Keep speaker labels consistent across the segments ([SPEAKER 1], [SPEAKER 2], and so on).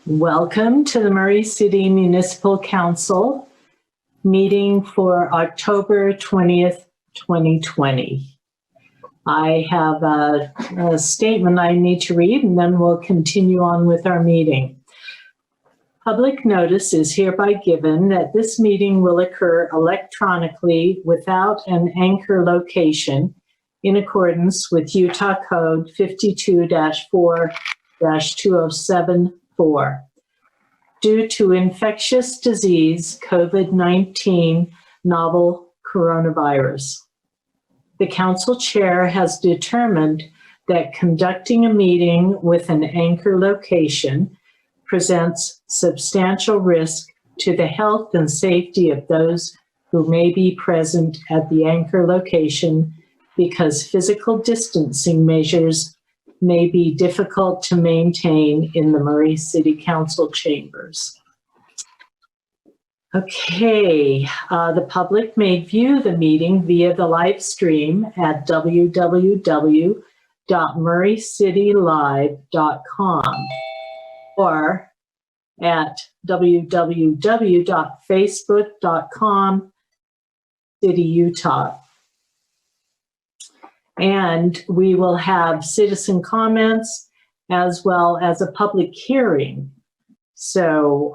[SPEAKER 1] Welcome to the Murray City Municipal Council meeting for October 20th, 2020. I have a statement I need to read and then we'll continue on with our meeting. Public notice is hereby given that this meeting will occur electronically without an anchor location in accordance with Utah Code 52-4-2074 due to infectious disease COVID-19 novel coronavirus. The council chair has determined that conducting a meeting with an anchor location presents substantial risk to the health and safety of those who may be present at the anchor location because physical distancing measures may be difficult to maintain in the Murray City Council chambers. Okay, the public may view the meeting via the live stream at www.murraycitylive.com or at www.facebook.com/cityutah. And we will have citizen comments as well as a public hearing. So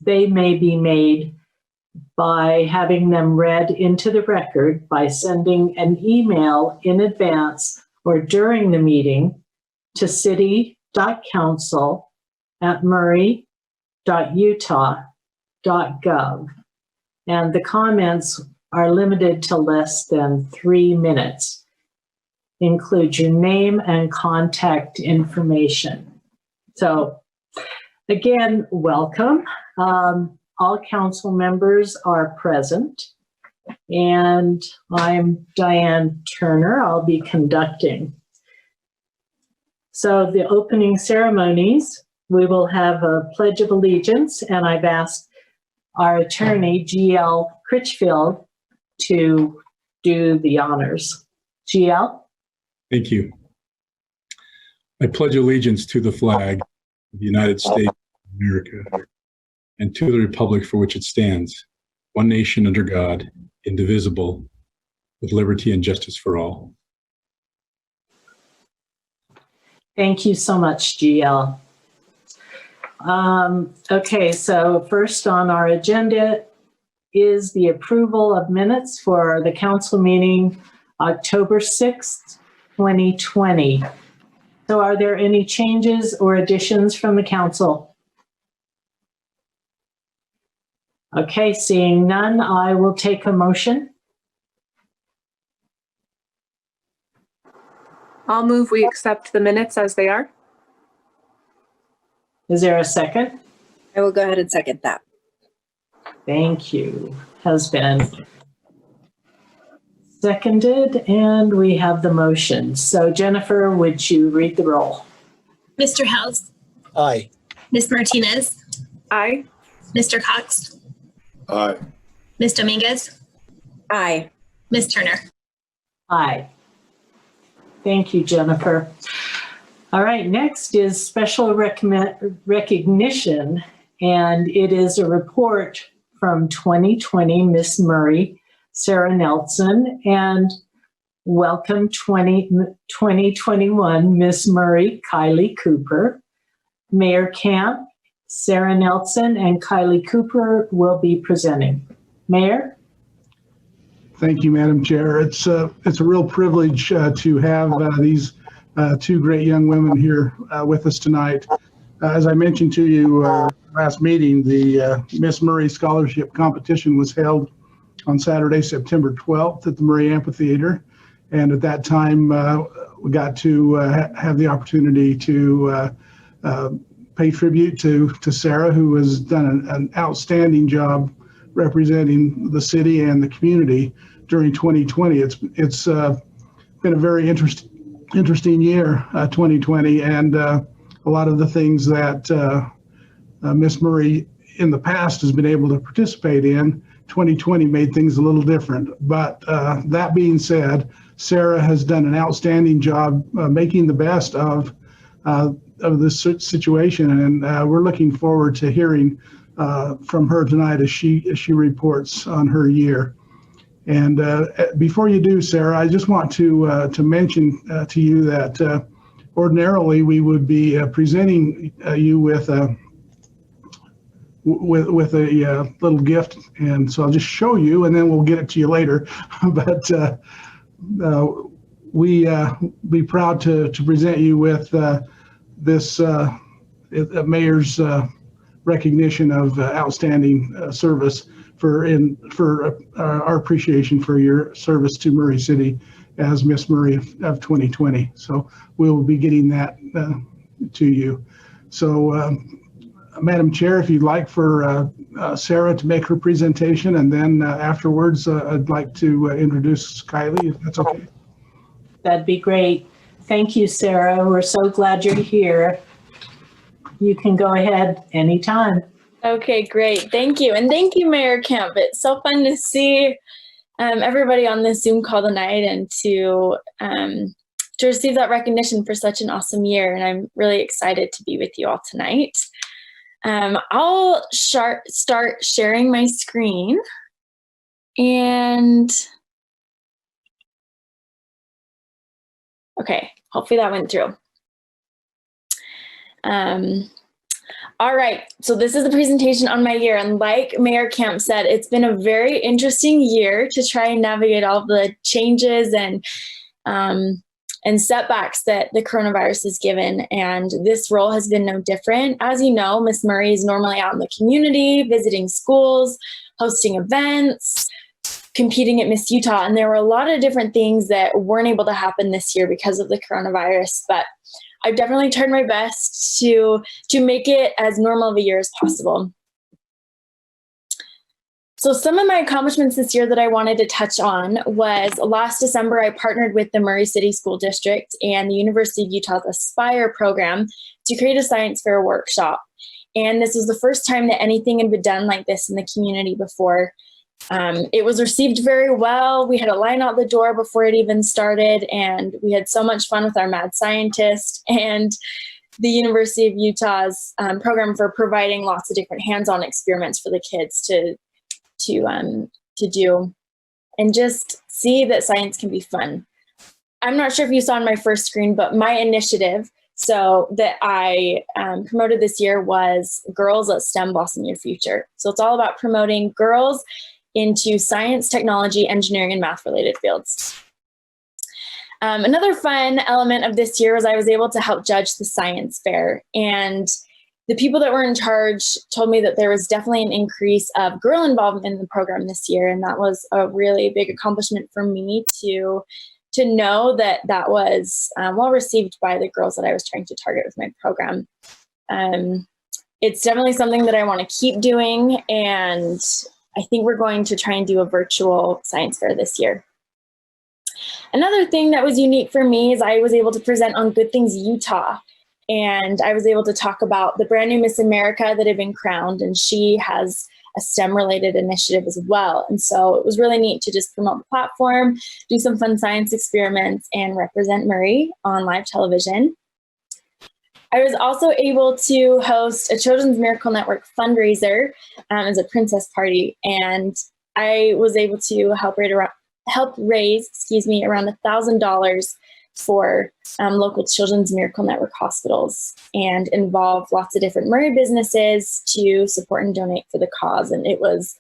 [SPEAKER 1] they may be made by having them read into the record by sending an email in advance or during the meeting to city.council@murray.utah.gov. And the comments are limited to less than 3 minutes. Include your name and contact information. So again, welcome. All council members are present, and I'm Diane Turner. I'll be conducting. So the opening ceremonies, we will have a Pledge of Allegiance, and I've asked our attorney, GL Critchfield, to do the honors. GL?
[SPEAKER 2] Thank you. I pledge allegiance to the flag of the United States of America and to the republic for which it stands, one nation under God, indivisible, with liberty and justice for all.
[SPEAKER 1] Thank you so much, GL. Okay, so first on our agenda is the approval of minutes for the council meeting October 6th, 2020. So are there any changes or additions from the council? Okay, seeing none, I will take a motion.
[SPEAKER 3] I'll move we accept the minutes as they are.
[SPEAKER 1] Is there a second?
[SPEAKER 4] I will go ahead and second that.
[SPEAKER 1] Thank you. Has been seconded, and we have the motion. So Jennifer, would you read the roll?
[SPEAKER 5] Mr. House?
[SPEAKER 6] Aye.
[SPEAKER 5] Ms. Martinez?
[SPEAKER 3] Aye.
[SPEAKER 5] Mr. Cox?
[SPEAKER 6] Aye.
[SPEAKER 5] Ms. Dominguez?
[SPEAKER 4] Aye.
[SPEAKER 5] Ms. Turner?
[SPEAKER 1] Aye. Thank you, Jennifer. All right, next is special recognition, and it is a report from 2020, Miss Murray, Sarah Nelson, and welcome 2021, Miss Murray, Kylie Cooper. Mayor Camp, Sarah Nelson, and Kylie Cooper will be presenting. Mayor?
[SPEAKER 7] Thank you, Madam Chair. It's a real privilege to have these two great young women here with us tonight. As I mentioned to you last meeting, the Miss Murray Scholarship Competition was held on Saturday, September 12th at the Murray Amphitheater. And at that time, we got to have the opportunity to pay tribute to Sarah, who has done an outstanding job representing the city and the community during 2020. It's been a very interesting year, 2020, and a lot of the things that Miss Murray in the past has been able to participate in, 2020 made things a little different. But that being said, Sarah has done an outstanding job making the best of this situation, and we're looking forward to hearing from her tonight as she reports on her year. And before you do, Sarah, I just want to mention to you that ordinarily we would be presenting you with a little gift, and so I'll just show you, and then we'll get it to you later. But we be proud to present you with this mayor's recognition of outstanding service for our appreciation for your service to Murray City as Miss Murray of 2020. So we'll be getting that to you. So Madam Chair, if you'd like for Sarah to make her presentation, and then afterwards I'd like to introduce Kylie, if that's okay.
[SPEAKER 1] That'd be great. Thank you, Sarah. We're so glad you're here. You can go ahead anytime.
[SPEAKER 6] Okay, great. Thank you. And thank you, Mayor Kemp. It's so fun to see everybody on this Zoom call tonight, and to receive that recognition for such an awesome year. And I'm really excited to be with you all tonight. I'll start sharing my screen. And okay, hopefully that went through. All right, so this is the presentation on my year, and like Mayor Kemp said, it's been a very interesting year to try and navigate all the changes and setbacks that the coronavirus has given, and this role has been no different. As you know, Miss Murray is normally out in the community, visiting schools, hosting events, competing at Miss Utah, and there were a lot of different things that weren't able to happen this year because of the coronavirus, but I've definitely tried my best to make it as normal of a year as possible. So some of my accomplishments this year that I wanted to touch on was last December, I partnered with the Murray City School District and the University of Utah's Aspire program to create a science fair workshop. And this was the first time that anything had been done like this in the community before. It was received very well. We had a line out the door before it even started, and we had so much fun with our mad scientist and the University of Utah's program for providing lots of different hands-on experiments for the kids to do and just see that science can be fun. I'm not sure if you saw on my first screen, but my initiative that I promoted this year was Girls Let STEM Blossom Your Future. So it's all about promoting girls into science, technology, engineering, and math-related fields. Another fun element of this year was I was able to help judge the science fair, and the people that were in charge told me that there was definitely an increase of girl involvement in the program this year, and that was a really big accomplishment for me to know that was well received by the girls that I was trying to target with my program. It's definitely something that I want to keep doing, and I think we're going to try and do a virtual science fair this year. Another thing that was unique for me is I was able to present on Good Things Utah, and I was able to talk about the brand new Miss America that had been crowned, and she has a STEM-related initiative as well. And so it was really neat to just promote the platform, do some fun science experiments, and represent Murray on live television. I was also able to host a Children's Miracle Network fundraiser as a princess party, and I was able to help raise around $1,000 for local Children's Miracle Network hospitals, and involve lots of different Murray businesses to support and donate for the cause. And it was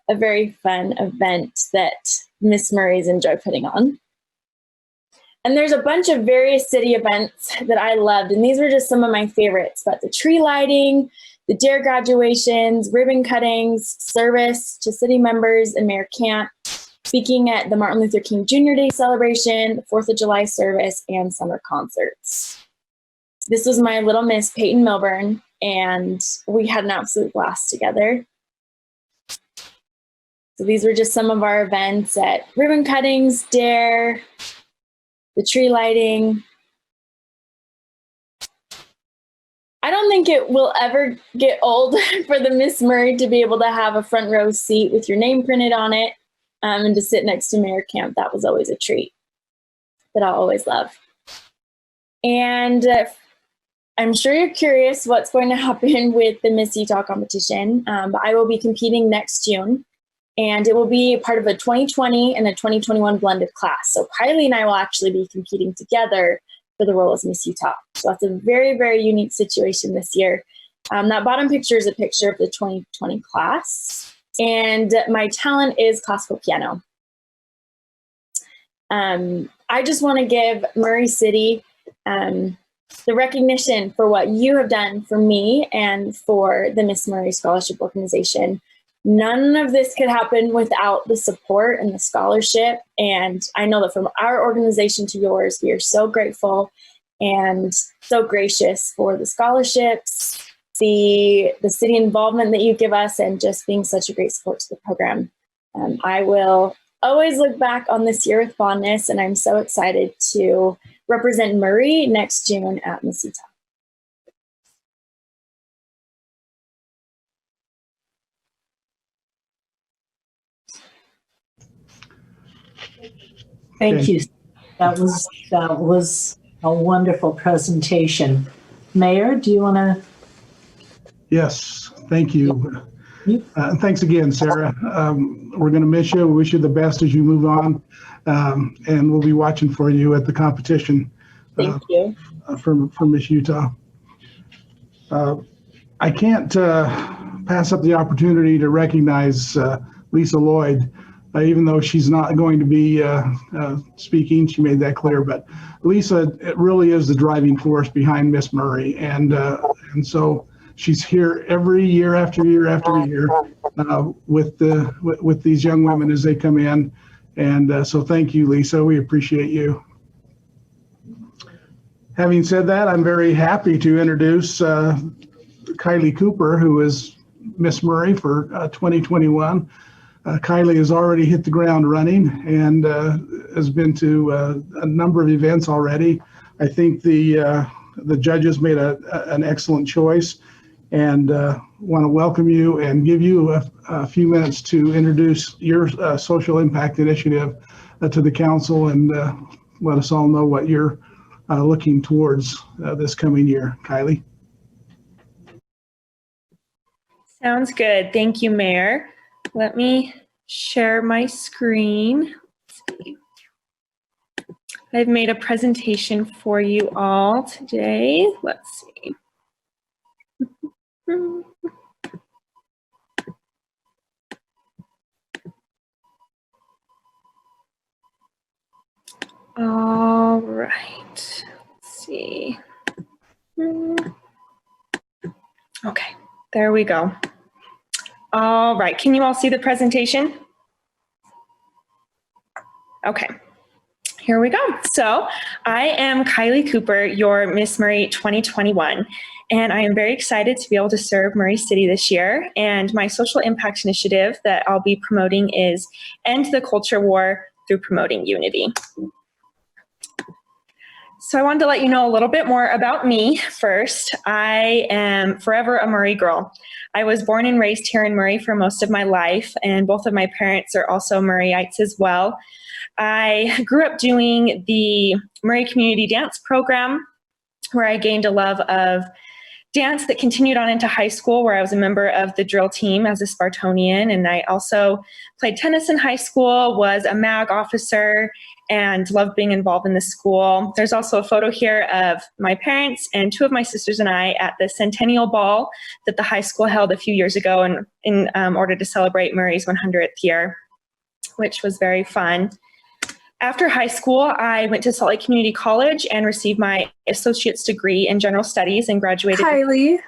[SPEAKER 6] a very fun event that Miss Murray's enjoyed putting on. And there's a bunch of various city events that I loved, and these were just some of my favorites, but the tree lighting, the DARE graduations, ribbon cuttings, service to city members and Mayor Camp, speaking at the Martin Luther King Jr. Day celebration, the 4th of July service, and summer concerts. This was my little miss, Peyton Milburn, and we had an absolute blast together. So these were just some of our events at ribbon cuttings, DARE, the tree lighting. I don't think it will ever get old for the Miss Murray to be able to have a front row seat with your name printed on it, and to sit next to Mayor Camp. That was always a treat that I'll always love. And I'm sure you're curious what's going to happen with the Miss Utah competition, but I will be competing next June, and it will be part of a 2020 and a 2021 blended class. So Kylie and I will actually be competing together for the role as Miss Utah. So that's a very, very unique situation this year. That bottom picture is a picture of the 2020 class, and my talent is classical piano. I just want to give Murray City the recognition for what you have done for me and for the Miss Murray Scholarship Organization. None of this could happen without the support and the scholarship. And I know that from our organization to yours, we are so grateful and so gracious for the scholarships, the city involvement that you give us, and just being such a great support to the program. I will always look back on this year with fondness, and I'm so excited to represent Murray next June at Miss Utah.
[SPEAKER 1] Thank
[SPEAKER 7] Okay.
[SPEAKER 1] you. That was a wonderful presentation. Mayor, do you want to?
[SPEAKER 7] Yes, thank you.
[SPEAKER 1] You-
[SPEAKER 7] Thanks again, Sarah. We're going to miss you. We wish you the best as you move on, and we'll be watching for you at the competition
[SPEAKER 6] Thank you.
[SPEAKER 7] for Miss Utah. I can't pass up the opportunity to recognize Lisa Lloyd, even though she's not going to be speaking. She made that clear, but Lisa, it really is the driving force behind Miss Murray, and so she's here every year after year after year with these young women as they come in, and so thank you, Lisa. We appreciate you. Having said that, I'm very happy to introduce Kylie Cooper, who is Miss Murray for 2021. Kylie has already hit the ground running and has been to a number of events already. I think the judges made an excellent choice, and want to welcome you and give you a few minutes to introduce your social impact initiative to the council, and let us all know what you're looking towards this coming year. Kylie.
[SPEAKER 3] Sounds good. Thank you, Mayor. Let me share my screen. Let's see. I've made a presentation for you all today. Let's see. All right. Let's see. Okay, there we go. All right, can you all see the presentation? Okay, here we go. So I am Kylie Cooper, your Miss Murray 2021, and I am very excited to be able to serve Murray City this year. And my social impact initiative that I'll be promoting is End the Culture War through Promoting Unity. So I wanted to let you know a little bit more about me first. I am forever a Murray girl. I was born and raised here in Murray for most of my life, and both of my parents are also Murrayites as well. I grew up doing the Murray Community Dance Program, where I gained a love of dance that continued on into high school, where I was a member of the drill team as a Spartonian. And I also played tennis in high school, was a MAG officer, and loved being involved in the school. There's also a photo here of my parents and two of my sisters and I at the Centennial Ball that the high school held a few years ago in order to celebrate Murray's 100th year, which was very fun. After high school, I went to Salt Lake Community College and received my associate's degree in general studies and graduated. Kylie,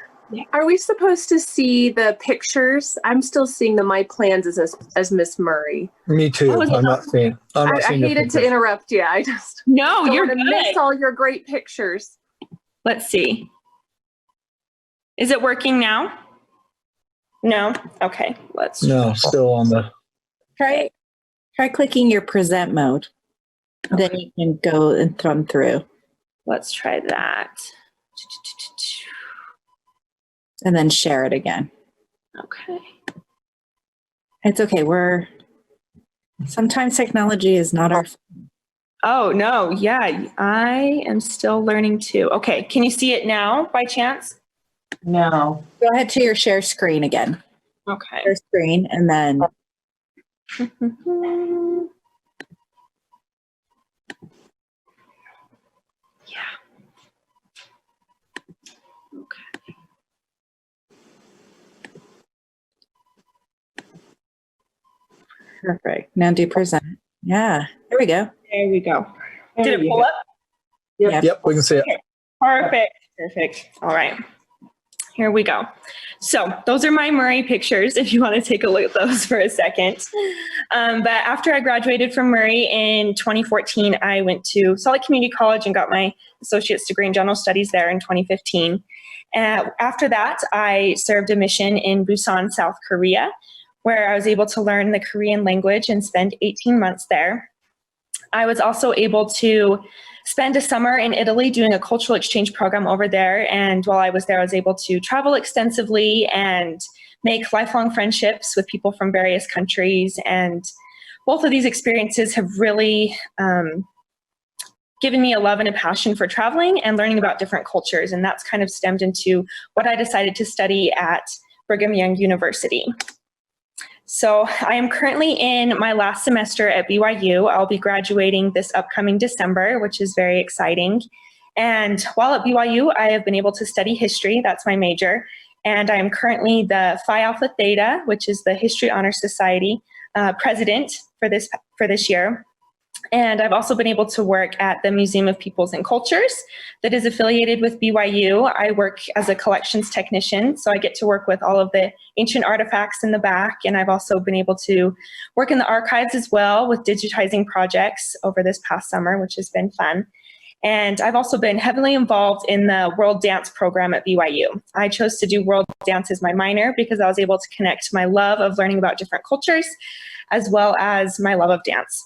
[SPEAKER 3] are we supposed to see the pictures? I'm still seeing my plans as Miss Murray.
[SPEAKER 8] Me too. I'm not seeing.
[SPEAKER 3] I hated to interrupt you. I just No, don't you're want to good. miss all your great pictures. Let's see. Is it working now? No? Okay, let's
[SPEAKER 8] No, still on the.
[SPEAKER 4] Try clicking your present mode. Then you can go and thumb through.
[SPEAKER 3] let's try that.
[SPEAKER 4] And then share it again.
[SPEAKER 3] Okay.
[SPEAKER 4] It's okay. Sometimes technology is not our
[SPEAKER 3] Oh, no. Yeah, I am still learning too. Okay. Can you see it now by chance?
[SPEAKER 1] No.
[SPEAKER 4] Go ahead to your share screen again.
[SPEAKER 3] Okay.
[SPEAKER 4] Share screen and then
[SPEAKER 3] Yeah. Okay.
[SPEAKER 4] perfect. Now do present. Yeah, there we go.
[SPEAKER 3] There we go. Did
[SPEAKER 1] There
[SPEAKER 3] it
[SPEAKER 1] you
[SPEAKER 3] pull
[SPEAKER 1] go.
[SPEAKER 3] up?
[SPEAKER 1] Yep.
[SPEAKER 8] Yep, we can see it.
[SPEAKER 3] Perfect. Perfect. All right. Here we go. So those are my Murray pictures, if you want to take a look at those for a second. But after I graduated from Murray in 2014, I went to Salt Lake Community College and got my associate's degree in general studies there in 2015. After that, I served a mission in Busan, South Korea, where I was able to learn the Korean language and spend 18 months there. I was also able to spend a summer in Italy doing a cultural exchange program over there. And while I was there, I was able to travel extensively and make lifelong friendships with people from various countries. And both of these experiences have really given me a love and a passion for traveling and learning about different cultures. And that's kind of stemmed into what I decided to study at Brigham Young University. So I am currently in my last semester at BYU. I'll be graduating this upcoming December, which is very exciting. And while at BYU, I have been able to study history. That's my major. And I am currently the Phi Alpha Theta, which is the History Honor Society president for this year. And I've also been able to work at the Museum of Peoples and Cultures that is affiliated with BYU. I work as a collections technician, so I get to work with all of the ancient artifacts in the back. And I've also been able to work in the archives as well with digitizing projects over this past summer, which has been fun. And I've also been heavily involved in the World Dance program at BYU. I chose to do World Dance as my minor because I was able to connect my love of learning about different cultures as well as my love of dance.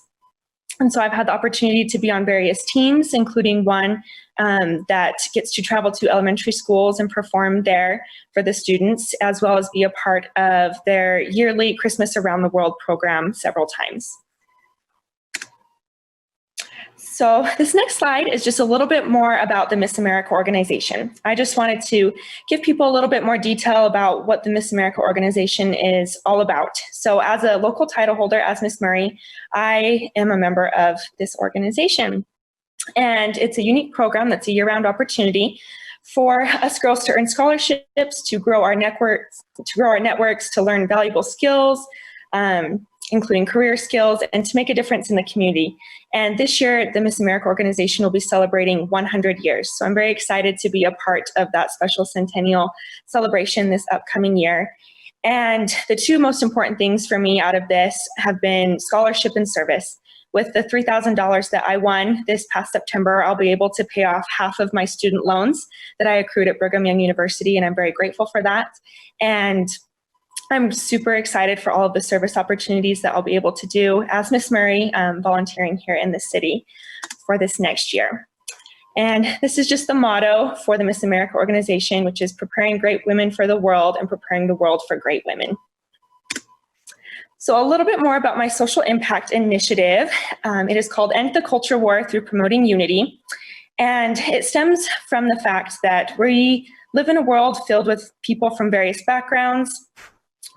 [SPEAKER 3] And so I've had the opportunity to be on various teams, including one that gets to travel to elementary schools and perform there for the students, as well as be a part of their yearly Christmas Around the World program several times. So this next slide is just a little bit more about the Miss America organization. I just wanted to give people a little bit more detail about what the Miss America organization is all about. So as a local title holder, as Miss Murray, I am a member of this organization. And it's a unique program that's a year-round opportunity for us girls to earn scholarships, to grow our networks, to learn valuable skills, including career skills, and to make a difference in the community. And this year, the Miss America organization will be celebrating 100 years. So I'm very excited to be a part of that special centennial celebration this upcoming year. And the two most important things for me out of this have been scholarship and service. With the $3,000 that I won this past September, I'll be able to pay off half of my student loans that I accrued at Brigham Young University, and I'm very grateful for that. And I'm super excited for all of the service opportunities that I'll be able to do as Miss Murray, volunteering here in the city for this next year. And this is just the motto for the Miss America organization, which is preparing great women for the world and preparing the world for great women. So a little bit more about my social impact initiative. It is called End the Culture War Through Promoting Unity. And it stems from the fact that we live in a world filled with people from various backgrounds,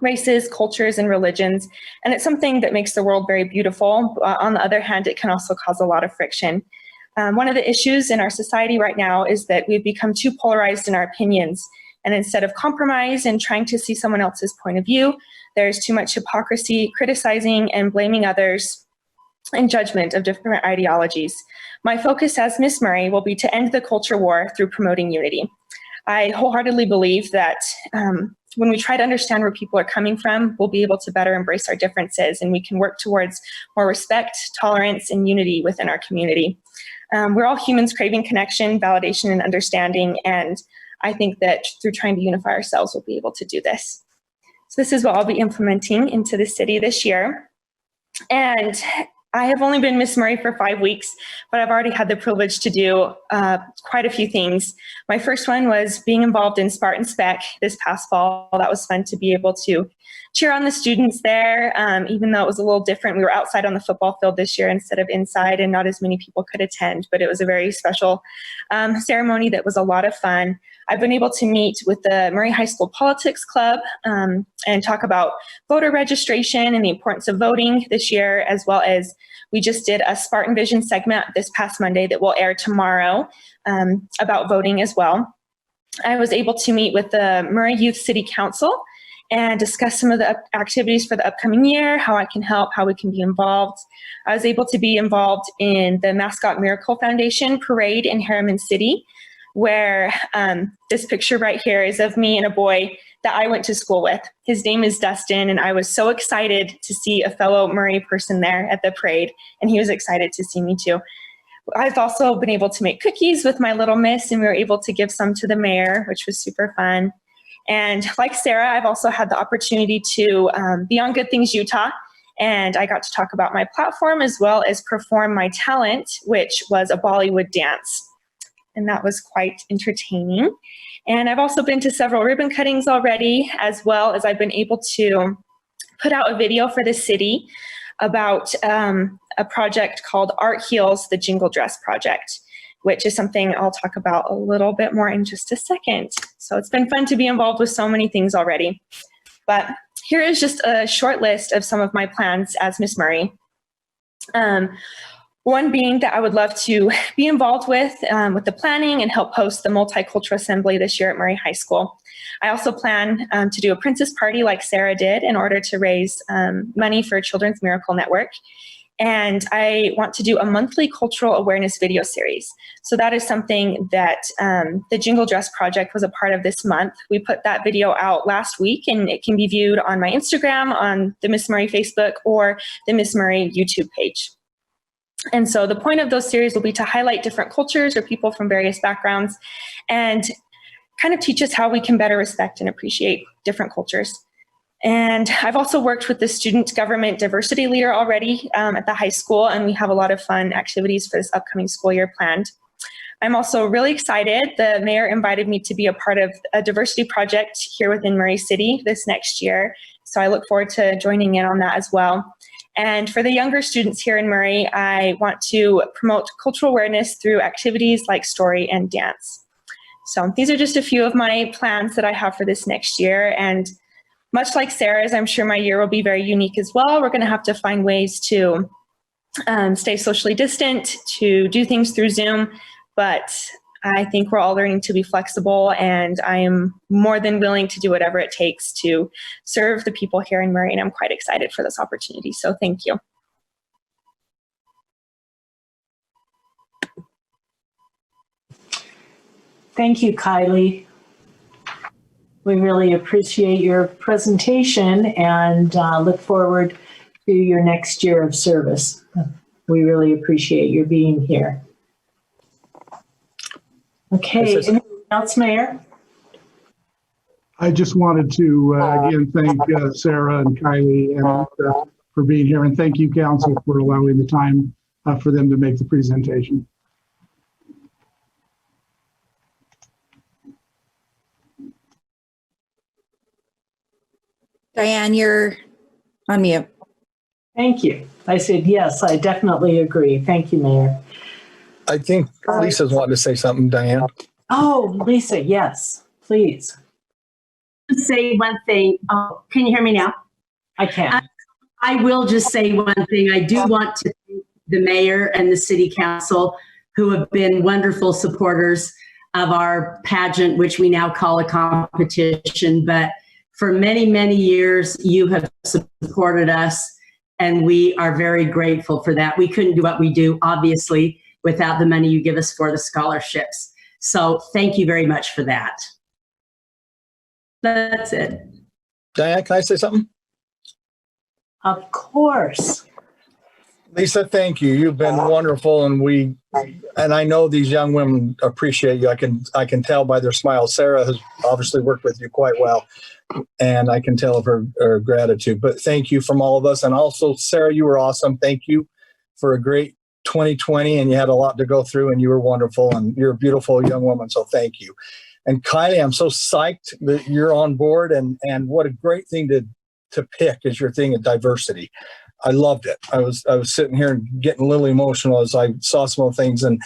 [SPEAKER 3] races, cultures, and religions. And it's something that makes the world very beautiful. On the other hand, it can also cause a lot of friction. One of the issues in our society right now is that we've become too polarized in our opinions. And instead of compromise and trying to see someone else's point of view, there's too much hypocrisy, criticizing and blaming others, and judgment of different ideologies. My focus as Miss Murray will be to end the culture war through promoting unity. I wholeheartedly believe that when we try to understand where people are coming from, we'll be able to better embrace our differences, and we can work towards more respect, tolerance, and unity within our community. We're all humans craving connection, validation, and understanding, and I think that through trying to unify ourselves, we'll be able to do this. So this is what I'll be implementing into the city this year. And I have only been Miss Murray for 5 weeks, but I've already had the privilege to do quite a few things. My first one was being involved in Spartan Spec this past fall. That was fun to be able to cheer on the students there, even though it was a little different. We were outside on the football field this year instead of inside, and not as many people could attend, but it was a very special ceremony that was a lot of fun. I've been able to meet with the Murray High School Politics Club and talk about voter registration and the importance of voting this year, as well as we just did a Spartan Vision segment this past Monday that will air tomorrow about voting as well. I was able to meet with the Murray Youth City Council and discuss some of the activities for the upcoming year, how I can help, how we can be involved. I was able to be involved in the Mascot Miracle Foundation parade in Harriman City, where this picture right here is of me and a boy that I went to school with. His name is Dustin, and I was so excited to see a fellow Murray person there at the parade, and he was excited to see me too. I've also been able to make cookies with my little miss, and we were able to give some to the mayor, which was super fun. And like Sarah, I've also had the opportunity to be on Good Things Utah, and I got to talk about my platform as well as perform my talent, which was a Bollywood dance. And that was quite entertaining. And I've also been to several ribbon cuttings already, as well as I've been able to put out a video for the city about a project called Art Heals, the Jingle Dress Project, which is something I'll talk about a little bit more in just a second. So it's been fun to be involved with so many things already. But here is just a short list of some of my plans as Miss Murray. One being that I would love to be involved with the planning and help host the Multicultural Assembly this year at Murray High School. I also plan to do a princess party like Sarah did in order to raise money for Children's Miracle Network. And I want to do a monthly cultural awareness video series. So that is something that the Jingle Dress Project was a part of this month. We put that video out last week, and it can be viewed on my Instagram, on the Miss Murray Facebook, or the Miss Murray YouTube page. And so the point of those series will be to highlight different cultures or people from various backgrounds and kind of teach us how we can better respect and appreciate different cultures. And I've also worked with the student government diversity leader already at the high school, and we have a lot of fun activities for this upcoming school year planned. I'm also really excited. The mayor invited me to be a part of a diversity project here within Murray City this next year. So I look forward to joining in on that as well. And for the younger students here in Murray, I want to promote cultural awareness through activities like story and dance. So these are just a few of my plans that I have for this next year. And much like Sarah's, I'm sure my year will be very unique as well. We're going to have to find ways to stay socially distant, to do things through Zoom. But I think we're all learning to be flexible, and I am more than willing to do whatever it takes to serve the people here in Murray, and I'm quite excited for this opportunity. So thank you.
[SPEAKER 1] Thank you, Kylie. We really appreciate your presentation and look forward to your next year of service. We really appreciate your being here. Okay, anything else, Mayor?
[SPEAKER 7] I just wanted to again thank Sarah and Kylie and, for being here, and thank you, Council, for allowing the time for them to make the presentation.
[SPEAKER 4] Diane, you're on mute.
[SPEAKER 1] Thank you. I said, yes, I definitely agree. Thank you, Mayor.
[SPEAKER 8] I think Lisa's wanting to say something, Diane.
[SPEAKER 1] Oh, Lisa, yes, please.
[SPEAKER 9] Say one thing. Oh, can you hear me now?
[SPEAKER 1] I can.
[SPEAKER 9] I will just say one thing. I do want to thank the mayor and the city council, who have been wonderful supporters of our pageant, which we now call a competition. But for many, many years, you have supported us, and we are very grateful for that. We couldn't do what we do, obviously, without the money you give us for the scholarships. So thank you very much for that. That's it.
[SPEAKER 8] Diane, can I say something?
[SPEAKER 1] Of course.
[SPEAKER 8] Lisa, thank you. You've been wonderful, and I know these young women appreciate you. I can tell by their smiles. Sarah has obviously worked with you quite well, and I can tell of her gratitude. But thank you from all of us, and also Sarah, you were awesome. Thank you. for a great 2020, and you had a lot to go through, and you were wonderful, and you're a beautiful young woman, so thank you. And Kylie, I'm so psyched that you're on board, and what a great thing to pick as your thing of diversity. I loved it. I was sitting here and getting a little emotional as I saw some of the things, and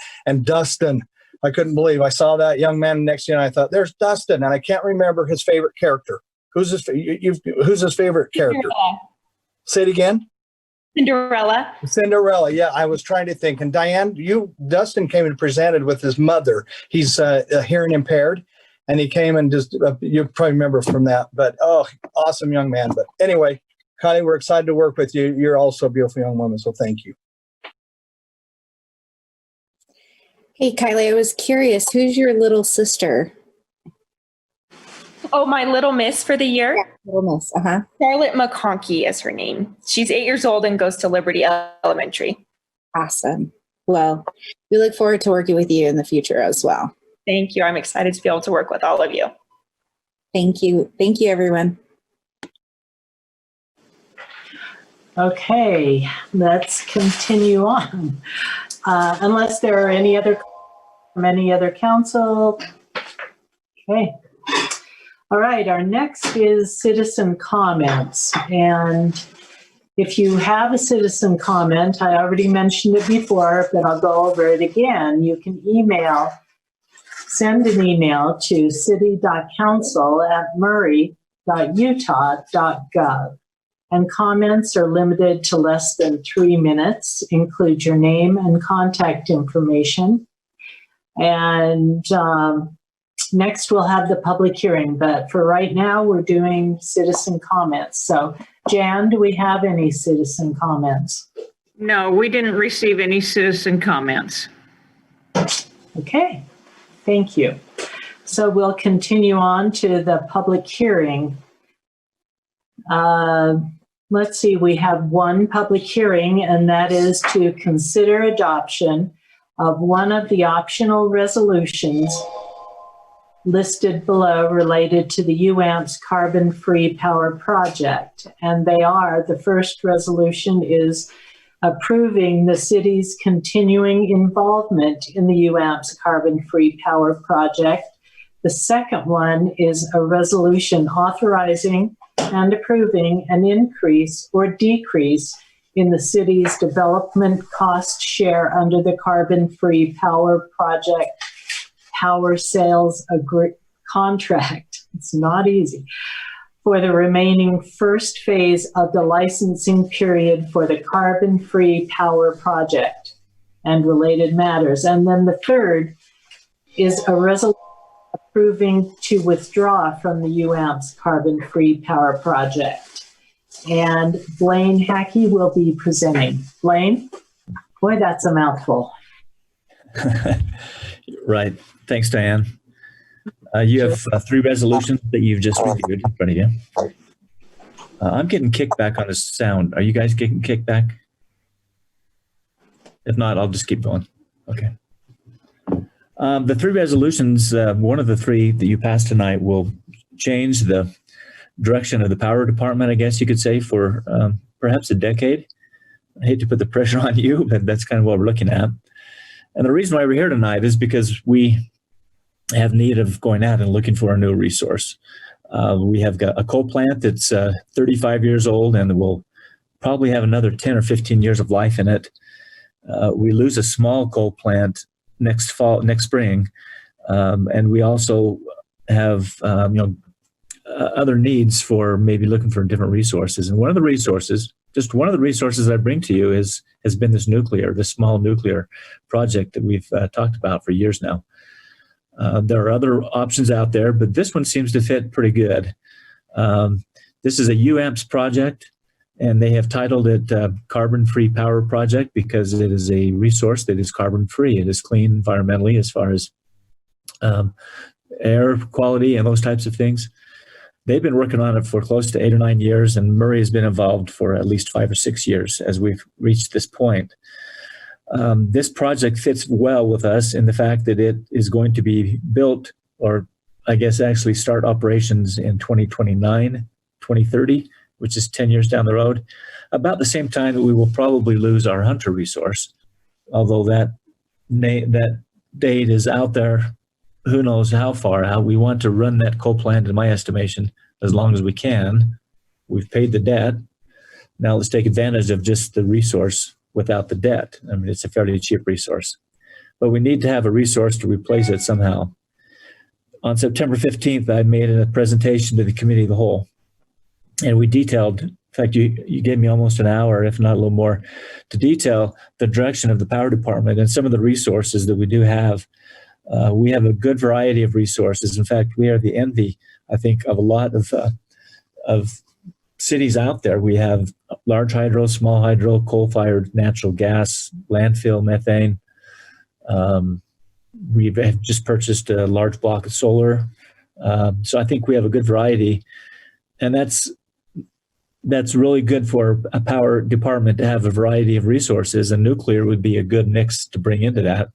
[SPEAKER 8] Dustin, I couldn't believe I saw that young man next to you, and I thought, there's Dustin, and I can't remember his favorite character. Who's his favorite character?
[SPEAKER 3] Cinderella.
[SPEAKER 8] Say it again.
[SPEAKER 3] Cinderella.
[SPEAKER 8] Yeah, I was trying to think. And Diane, Dustin came and presented with his mother. He's hearing impaired, and he came and just, you probably remember from that, but awesome young man. But anyway, Kylie, we're excited to work with you. You're also a beautiful young woman, so thank you.
[SPEAKER 4] Hey, Kylie, I was curious, who's your little sister?
[SPEAKER 3] Oh, my little miss for the year?
[SPEAKER 4] Yeah, little miss, uh-huh.
[SPEAKER 3] Charlotte McConkey is her name. She's 8 years old and goes to Liberty Elementary.
[SPEAKER 4] Awesome. Well, we look forward to working with you in the future as well.
[SPEAKER 3] Thank you. I'm excited to be able to work with all of you.
[SPEAKER 4] Thank you. Thank you, everyone.
[SPEAKER 1] Okay, let's continue on. Unless there are any other from any other council. Okay. All right, our next is citizen comments. And if you have a citizen comment, I already mentioned it before, but I'll go over it again. You can send an email to city.council@murray.utah.gov. And comments are limited to less than 3 minutes, include your name and contact information. And next we'll have the public hearing, but for right now we're doing citizen comments. So Jan, do we have any citizen comments?
[SPEAKER 10] No, we didn't receive any citizen comments.
[SPEAKER 1] Okay, thank you. So we'll continue on to the public hearing. Let's see, we have one public hearing, and that is to consider adoption of one of the optional resolutions listed below related to the UAMPS carbon-free power project. And they are, the first resolution is approving the city's continuing involvement in the UAMPS carbon-free power project. The second one is a resolution authorizing and approving an increase or decrease in the city's development cost share under the carbon-free power project power sales contract. It's not easy. For the remaining first phase of the licensing period for the carbon-free power project and related matters. And then the third is a resolution approving to withdraw from the UAMPS carbon-free power project. And Blaine Hackey will be presenting. Blaine? Boy, that's a mouthful.
[SPEAKER 11] Right. Thanks, Diane. You have 3 resolutions that you've just reviewed in front of you. I'm getting kickback on the sound. Are you guys getting kickback? If not, I'll just keep going. Okay. The 3 resolutions, one of the 3 that you passed tonight will change the direction of the power department, I guess you could say, for perhaps a decade. I hate to put the pressure on you, but that's kind of what we're looking at. And the reason why we're here tonight is because we have need of going out and looking for a new resource. We have got a coal plant that's 35 years old and will probably have another 10 or 15 years of life in it. We lose a small coal plant next spring, and we also have other needs for maybe looking for different resources. And one of the resources I bring to you has been this small nuclear project that we've talked about for years now. There are other options out there, but this one seems to fit pretty good. This is a UAMPS project, and they have titled it Carbon-Free Power Project because it is a resource that is carbon-free. It is clean environmentally as far as air quality and those types of things. They've been working on it for close to 8 or 9 years, and Murray has been involved for at least 5 or 6 years as we've reached this point. This project fits well with us in the fact that it is going to be built, or I guess actually start operations in 2029, 2030, which is 10 years down the road, about the same time that we will probably lose our Hunter resource. Although that date is out there, who knows how far out. We want to run that coal plant, in my estimation, as long as we can. We've paid the debt. Now let's take advantage of just the resource without the debt. I mean, it's a fairly cheap resource. But we need to have a resource to replace it somehow. On September 15th, I made a presentation to the Committee of the Whole. And we detailed, in fact, you gave me almost an hour, if not a little more, to detail the direction of the power department and some of the resources that we do have. We have a good variety of resources. In fact, we are the envy, I think, of a lot of cities out there. We have large hydro, small hydro, coal-fired natural gas, landfill, methane. We have just purchased a large block of solar. So I think we have a good variety. And that's really good for a power department to have a variety of resources, and nuclear would be a good mix to bring into that.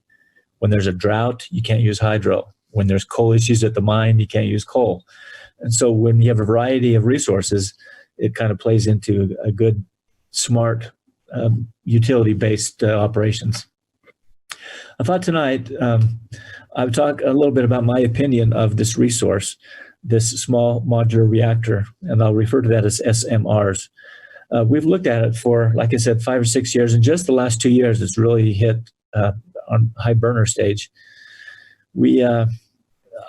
[SPEAKER 11] When there's a drought, you can't use hydro. When there's coal issues at the mine, you can't use coal. And so when you have a variety of resources, it kind of plays into a good, smart, utility-based operations. I thought tonight I would talk a little bit about my opinion of this resource, this small modular reactor, and I'll refer to that as SMRs. We've looked at it for, like I said, 5 or 6 years, and just the last 2 years, it's really hit on high burner stage.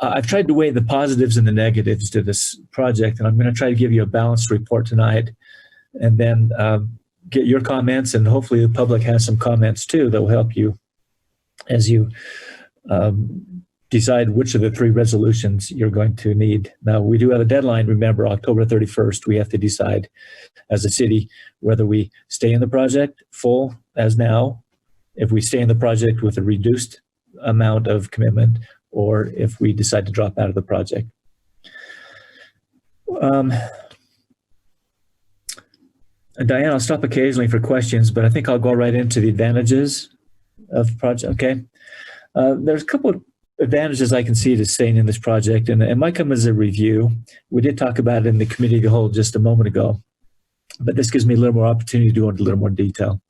[SPEAKER 11] I've tried to weigh the positives and the negatives to this project, and I'm going to try to give you a balanced report tonight, and then get your comments, and hopefully the public has some comments too that will help you as you decide which of the 3 resolutions you're going to need. Now, we do have a deadline. Remember, October 31st, we have to decide as a city whether we stay in the project full as now, if we stay in the project with a reduced amount of commitment, or if we decide to drop out of the project. Diane, I'll stop occasionally for questions, but I think I'll go right into the advantages of the project. Okay. There's a couple of advantages I can see to staying in this project, and it might come as a review. We did talk about it in the Committee of the Whole just a moment ago, but this gives me a little more opportunity to go into a little more detail.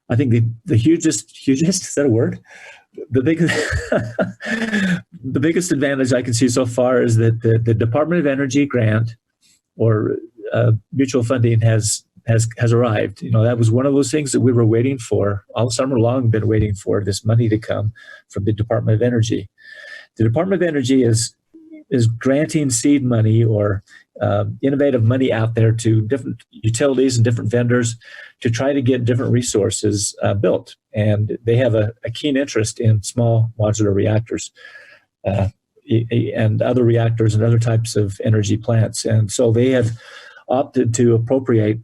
[SPEAKER 11] I think the hugest, is that a word? The biggest advantage I can see so far is that the Department of Energy grant or mutual funding has arrived. You know, that was one of those things that we were waiting for all summer long. Been waiting for this money to come from the Department of Energy. The Department of Energy is granting seed money or innovative money out there to different utilities and different vendors to try to get different resources built. And they have a keen interest in small modular reactors and other reactors and other types of energy plants. And so they have opted to appropriate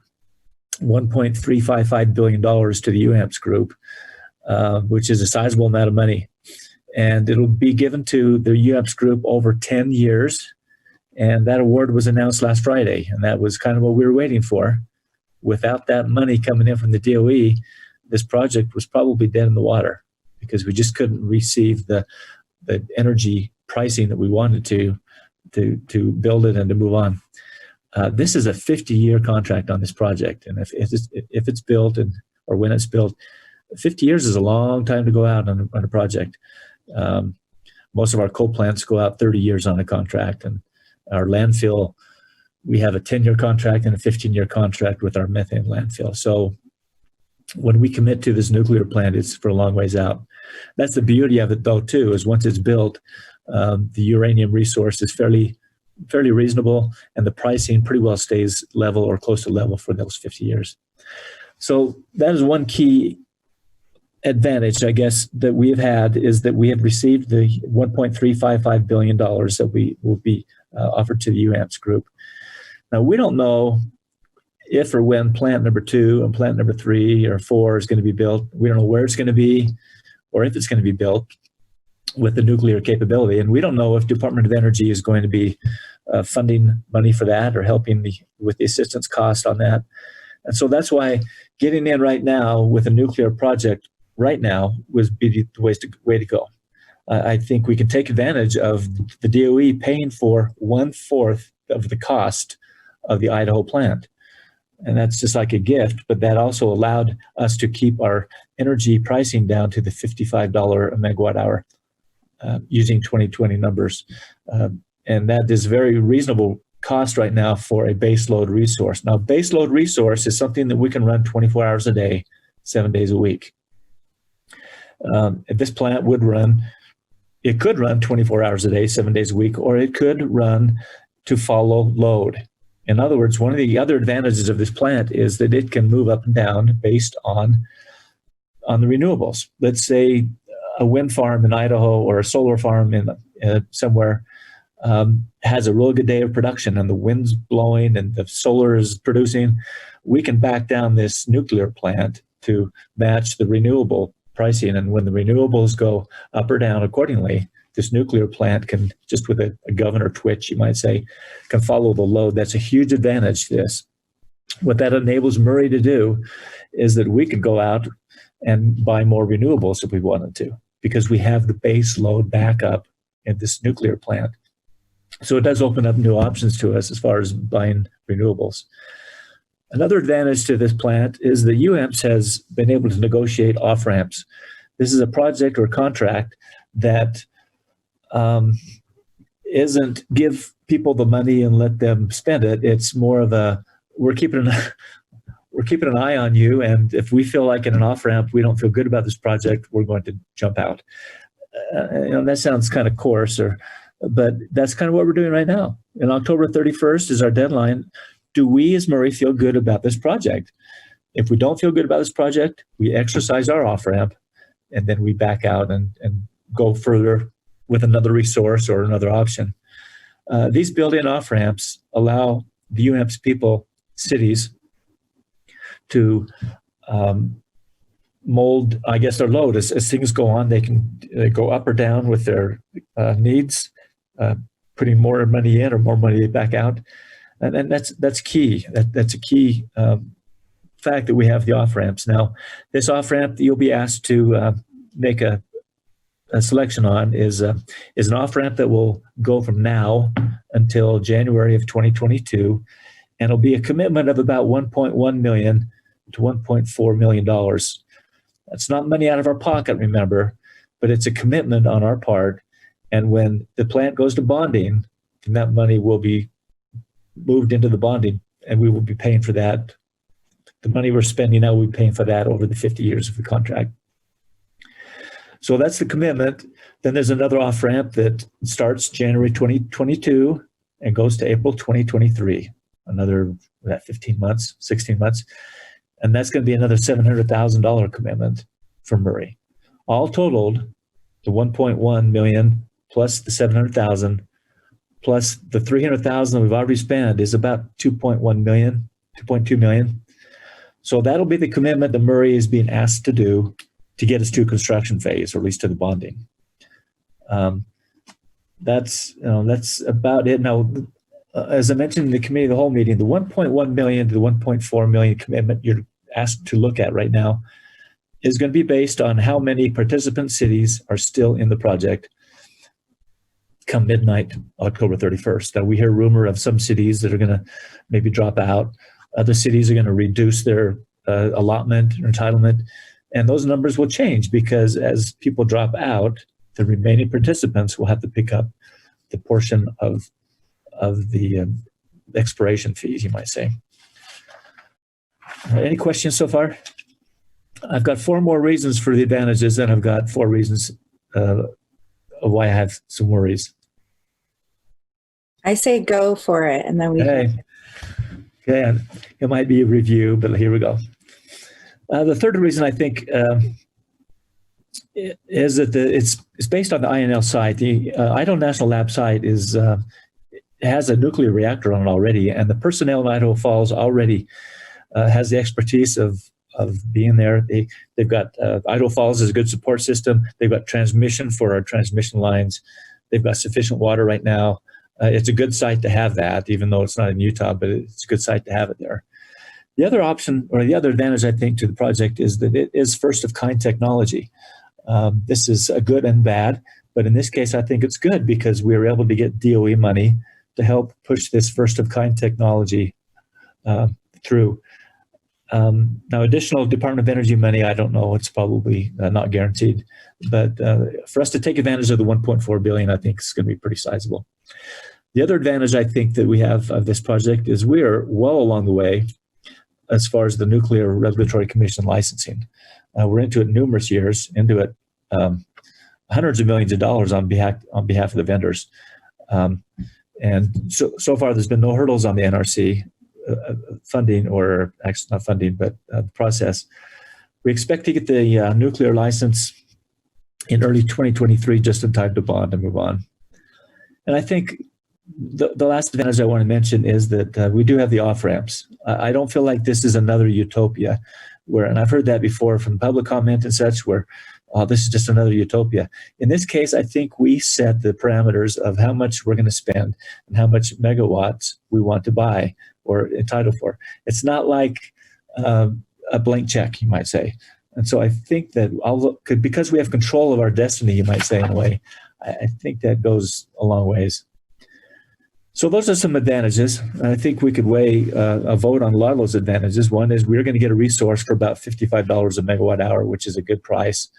[SPEAKER 11] $1.355 billion to the UAMPS group, which is a sizable amount of money. And it'll be given to the UAMPS group over 10 years. And that award was announced last Friday. And that was kind of what we were waiting for. Without that money coming in from the DOE, this project was probably dead in the water because we just couldn't receive the energy pricing that we wanted to build it and to move on. This is a 50-year contract on this project. And if it's built or when it's built, 50 years is a long time to go out on a project. Most of our coal plants go out 30 years on a contract, and our landfill, we have a 10-year contract and a 15-year contract with our methane landfill. So when we commit to this nuclear plant, it's for a long ways out. That's the beauty of it, though, too, is once it's built, the uranium resource is fairly reasonable, and the pricing pretty well stays level or close to level for those 50 years. So that is one key advantage, I guess, that we have had, is that we have received the $1.355 billion that we will be offered to the UAMPS group. Now, we don't know if or when plant number 2 and plant number 3 or 4 is going to be built. We don't know where it's going to be or if it's going to be built with the nuclear capability. And we don't know if Department of Energy is going to be funding money for that or helping with the assistance cost on that. And so that's why getting in right now with a nuclear project right now would be the way to go. I think we can take advantage of the DOE paying for 1/4 of the cost of the Idaho plant. And that's just like a gift, but that also allowed us to keep our energy pricing down to the $55 a megawatt hour using 2020 numbers. And that is very reasonable cost right now for a base load resource. Now, base load resource is something that we can run 24 hours a day, 7 days a week. If this plant would run, it could run 24 hours a day, 7 days a week, or it could run to follow load. In other words, one of the other advantages of this plant is that it can move up and down based on the renewables. Let's say a wind farm in Idaho or a solar farm in somewhere has a really good day of production and the wind's blowing and the solar is producing. We can back down this nuclear plant to match the renewable pricing. And when the renewables go up or down accordingly, this nuclear plant can, just with a governor twitch, you might say, can follow the load. That's a huge advantage to this. What that enables Murray to do is that we could go out and buy more renewables if we wanted to, because we have the base load backup in this nuclear plant. So it does open up new options to us as far as buying renewables. Another advantage to this plant is that UAMPS has been able to negotiate off-ramps. This is a project or contract that isn't give people the money and let them spend it. It's more of a, we're keeping an eye on you, and if we feel like in an off-ramp we don't feel good about this project, we're going to jump out. That sounds kind of coarse, but that's kind of what we're doing right now. And October 31st is our deadline. Do we as Murray feel good about this project? If we don't feel good about this project, we exercise our off-ramp, and then we back out and go further with another resource or another option. These built-in off-ramps allow the UAMPS people, cities, to mold, I guess, their load. As things go on, they can go up or down with their needs, putting more money in or more money back out. And that's key. That's a key fact that we have the off-ramps. Now, this off-ramp that you'll be asked to make a selection on is an off-ramp that will go from now until January of 2022, and it'll be a commitment of about $1.1 million to $1.4 million. That's not money out of our pocket, remember, but it's a commitment on our part. And when the plant goes to bonding, then that money will be moved into the bonding, and we will be paying for that. The money we're spending now, we'll be paying for that over the 50 years of the contract. So that's the commitment. Then there's another off-ramp that starts January 2022 and goes to April 2023, another 15 months, 16 months. And that's going to be another $700,000 commitment from Murray. All totaled, the 1.1 million plus the 700,000 plus the 300,000 we've already spent is about 2.1 million, 2.2 million. So that'll be the commitment that Murray is being asked to do to get us to construction phase, or at least to the bonding. That's about it. Now, as I mentioned in the committee of the whole meeting, the 1.1 million to the 1.4 million commitment you're asked to look at right now is going to be based on how many participant cities are still in the project come midnight, October 31st. Now, we hear rumor of some cities that are going to maybe drop out. Other cities are going to reduce their allotment or entitlement. And those numbers will change because as people drop out, the remaining participants will have to pick up the portion of the expiration fees, you might say. Any questions so far? I've got 4 more reasons for the advantages, and I've got 4 reasons of why I have some worries.
[SPEAKER 4] I say go for it, and then we.
[SPEAKER 11] Okay, it might be a review, but here we go. The third reason I think is that it's based on the INL site. The Idaho National Lab site has a nuclear reactor on it already, and the personnel in Idaho Falls already has the expertise of being there. They've got Idaho Falls is a good support system. They've got transmission for our transmission lines. They've got sufficient water right now. It's a good site to have that, even though it's not in Utah, but it's a good site to have it there. The other option, or the other advantage, I think, to the project is that it is first-of-kind technology. This is a good and bad, but in this case, I think it's good because we were able to get DOE money to help push this first-of-kind technology through. Now, additional Department of Energy money, I don't know. It's probably not guaranteed. But for us to take advantage of the $1.4 billion, I think is going to be pretty sizable. The other advantage I think that we have of this project is we are well along the way as far as the Nuclear Regulatory Commission licensing. We're into it numerous years, into it hundreds of millions of dollars on behalf of the vendors. And so far, there's been no hurdles on the NRC funding, or actually not funding, but the process. We expect to get the nuclear license in early 2023, just in time to bond and move on. And I think the last advantage I want to mention is that we do have the off-ramps. I don't feel like this is another utopia where, and I've heard that before from public comment and such, where this is just another utopia. In this case, I think we set the parameters of how much we're going to spend and how much megawatts we want to buy or entitled for. It's not like a blank check, you might say. And so I think that because we have control of our destiny, you might say, in a way, I think that goes a long ways. So those are some advantages. I think we could weigh a vote on a lot of those advantages. One is we're going to get a resource for about $55 a megawatt hour, which is a good price.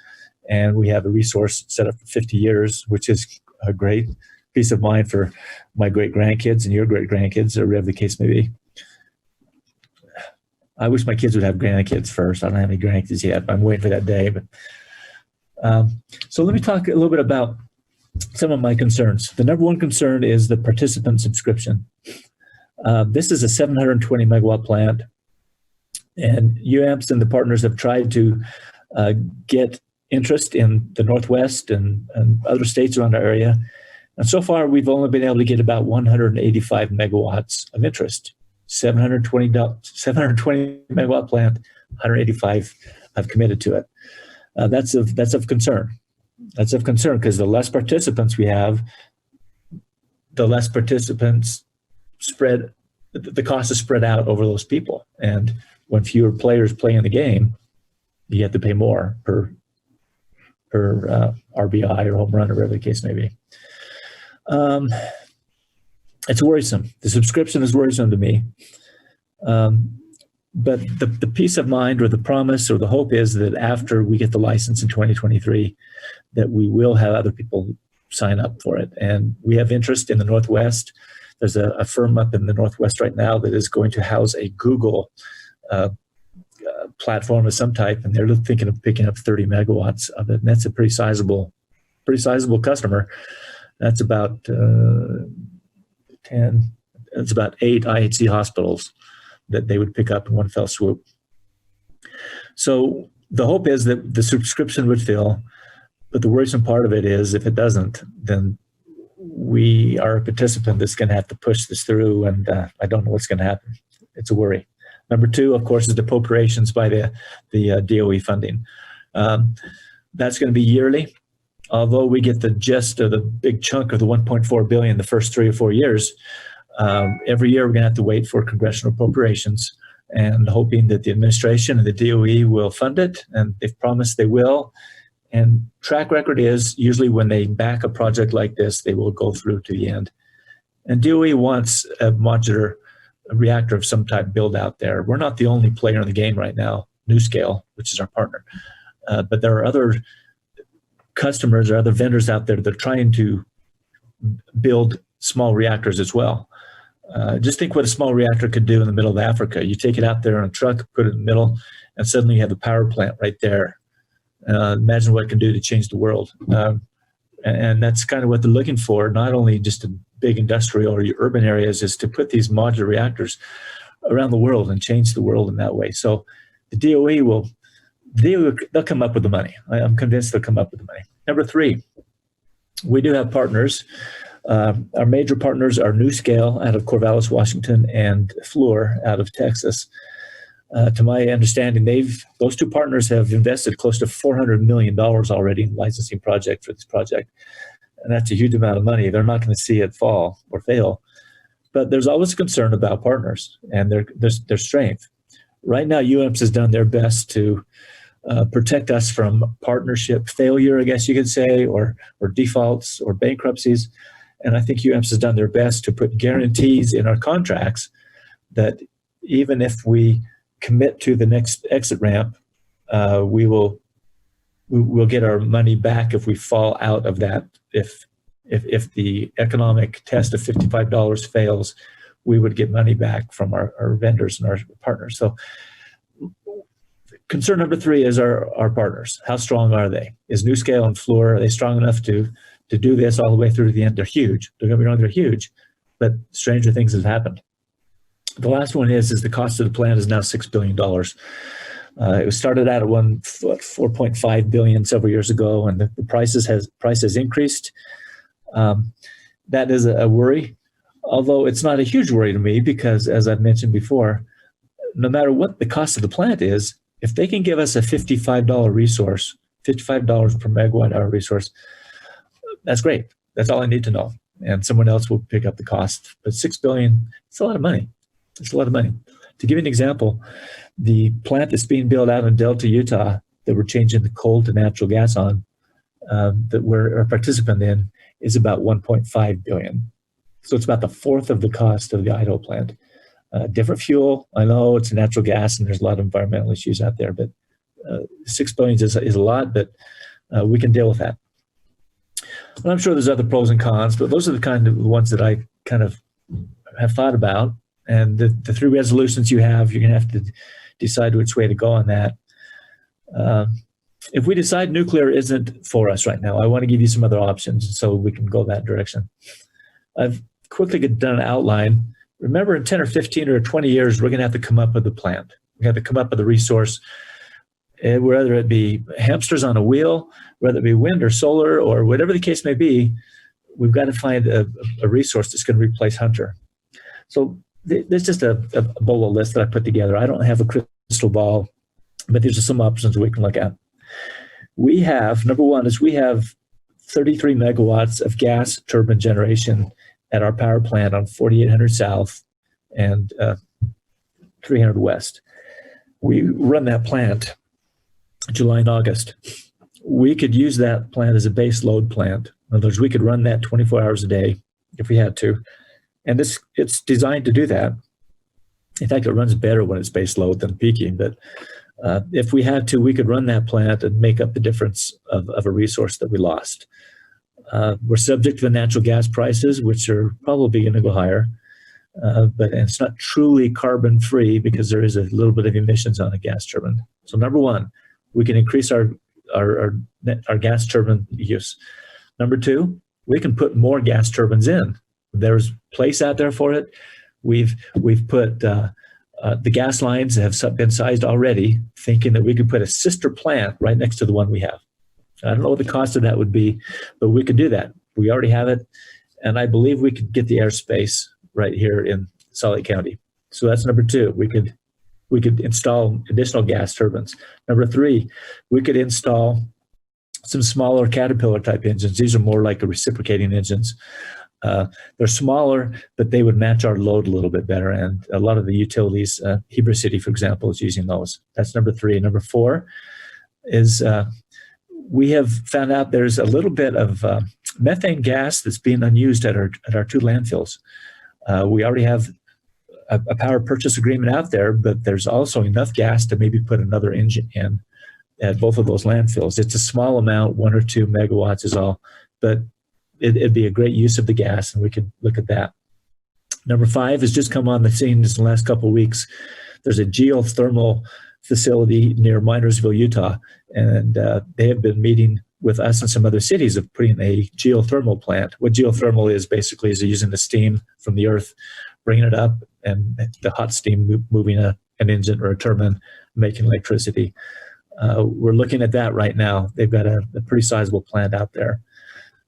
[SPEAKER 11] And we have a resource set up for 50 years, which is a great peace of mind for my great-grandkids and your great-grandkids, or whatever the case may be. I wish my kids would have grandkids first. I don't have any grandkids yet, but I'm waiting for that day. But so let me talk a little bit about some of my concerns. The number one concern is the participant subscription. This is a 720 megawatt plant, and UAMPS and the partners have tried to get interest in the Northwest and other states around our area. And so far, we've only been able to get about 185 megawatts of interest. 720 megawatt plant, 185 have committed to it. That's of concern. That's of concern because the less participants we have, the less participants the cost is spread out over those people. And when fewer players play in the game, you have to pay more per RBI or home run or whatever the case may be. It's worrisome. The subscription is worrisome to me. But the peace of mind or the promise or the hope is that after we get the license in 2023, that we will have other people sign up for it. And we have interest in the Northwest. There's a firm up in the Northwest right now that is going to house a Google platform of some type, and they're thinking of picking up 30 megawatts of it. And that's a pretty sizable customer. That's about 8 IHC hospitals that they would pick up in one fell swoop. So the hope is that the subscription would fill, but the worrisome part of it is if it doesn't, then we are a participant that's going to have to push this through, and I don't know what's going to happen. It's a worry. Number two, of course, is the appropriations by the DOE funding. That's going to be yearly. Although we get the gist of the big chunk of the $1.4 billion the first 3 or 4 years, every year we're going to have to wait for congressional appropriations and hoping that the administration and the DOE will fund it, and they've promised they will. And track record is usually when they back a project like this, they will go through to the end. And DOE wants a modular reactor of some type build out there. We're not the only player in the game right now, NuScale, which is our partner. But there are other customers or other vendors out there that are trying to build small reactors as well. Just think what a small reactor could do in the middle of Africa. You take it out there on a truck, put it in the middle, and suddenly you have a power plant right there. Imagine what it can do to change the world. And that's kind of what they're looking for, not only just in big industrial or urban areas, is to put these modular reactors around the world and change the world in that way. So the DOE they'll come up with the money. I'm convinced they'll come up with the money. Number three, we do have partners. Our major partners are NuScale out of Corvallis, Washington, and Fluor out of Texas. To my understanding, those two partners have invested close to $400 million already in licensing project for this project. And that's a huge amount of money. They're not going to see it fall or fail. But there's always concern about partners and their strength. Right now, UAMPS has done their best to protect us from partnership failure, I guess you could say, or defaults or bankruptcies. And I think UAMPS has done their best to put guarantees in our contracts that even if we commit to the next exit ramp, we'll get our money back if we fall out of that. If the economic test of $55 fails, we would get money back from our vendors and our partners. So concern number 3 is our partners. How strong are they? Is NewScale and Fluor, are they strong enough to do this all the way through to the end? They're huge. Don't get me wrong, they're huge, but stranger things have happened. The last one is the cost of the plant is now $6 billion. It was started out at 4.5 billion several years ago, and the price has increased. That is a worry, although it's not a huge worry to me because, as I've mentioned before, no matter what the cost of the plant is, if they can give us a $55 resource, $55 per megawatt hour resource, that's great. That's all I need to know. And someone else will pick up the cost. But $6 billion, it's a lot of money. It's a lot of money. To give you an example, the plant that's being built out in Delta, Utah, that we're changing the coal to natural gas on, that we're a participant in, is about $1.5 billion. So it's about the fourth of the cost of the Idaho plant. Different fuel. I know it's natural gas and there's a lot of environmental issues out there, but $6 billion is a lot, but we can deal with that. And I'm sure there's other pros and cons, but those are the kind of ones that I kind of have thought about. And the 3 resolutions you have, you're going to have to decide which way to go on that. If we decide nuclear isn't for us right now, I want to give you some other options so we can go that direction. I've quickly done an outline. Remember, in 10 or 15 or 20 years, we're going to have to come up with a plan. We have to come up with a resource, whether it be hamsters on a wheel, whether it be wind or solar or whatever the case may be. We've got to find a resource that's going to replace Hunter. So there's just a bullet list that I put together. I don't have a crystal ball, but there's just some options we can look at. We have, number one is we have 33 megawatts of gas turbine generation at our power plant on 4800 South and 300 West. We run that plant July and August. We could use that plant as a base load plant. In other words, we could run that 24 hours a day if we had to. And it's designed to do that. In fact, it runs better when it's base load than peaking. But if we had to, we could run that plant and make up the difference of a resource that we lost. We're subject to the natural gas prices, which are probably going to go higher. But it's not truly carbon free because there is a little bit of emissions on a gas turbine. So number one, we can increase our gas turbine use. Number two, we can put more gas turbines in. There's place out there for it. We've put the gas lines have been sized already, thinking that we could put a sister plant right next to the one we have. I don't know what the cost of that would be, but we could do that. We already have it, and I believe we could get the airspace right here in Salt Lake County. So that's number two. We could install additional gas turbines. Number three, we could install some smaller Caterpillar type engines. These are more like a reciprocating engines. They're smaller, but they would match our load a little bit better. And a lot of the utilities, Heber City, for example, is using those. That's number three. Number four is we have found out there's a little bit of methane gas that's being unused at our 2 landfills. We already have a power purchase agreement out there, but there's also enough gas to maybe put another engine in at both of those landfills. It's a small amount, 1 or 2 megawatts is all, but it'd be a great use of the gas, and we could look at that. Number five has just come on the scene just in the last couple of weeks. There's a geothermal facility near Minersville, Utah, and they have been meeting with us and some other cities of putting a geothermal plant. What geothermal is basically is using the steam from the earth, bringing it up, and the hot steam moving an engine or a turbine, making electricity. We're looking at that right now. They've got a pretty sizable plant out there.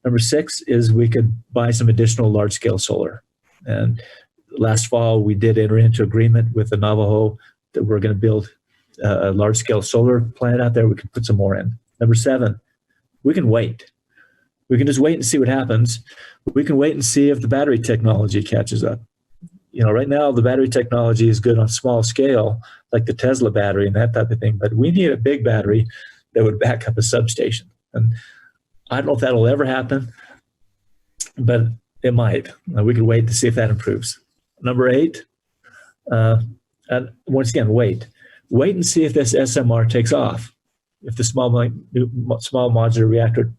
[SPEAKER 11] Number six is we could buy some additional large-scale solar. And last fall, we did enter into agreement with the Navajo that we're going to build a large-scale solar plant out there. We can put some more in. Number seven, we can wait. We can just wait and see what happens. We can wait and see if the battery technology catches up. You know, right now, the battery technology is good on small scale, like the Tesla battery and that type of thing, but we need a big battery that would back up a substation. And I don't know if that'll ever happen, but it might. We could wait to see if that improves. Number eight, once again, wait and see if this SMR takes off, if the small modular reactor,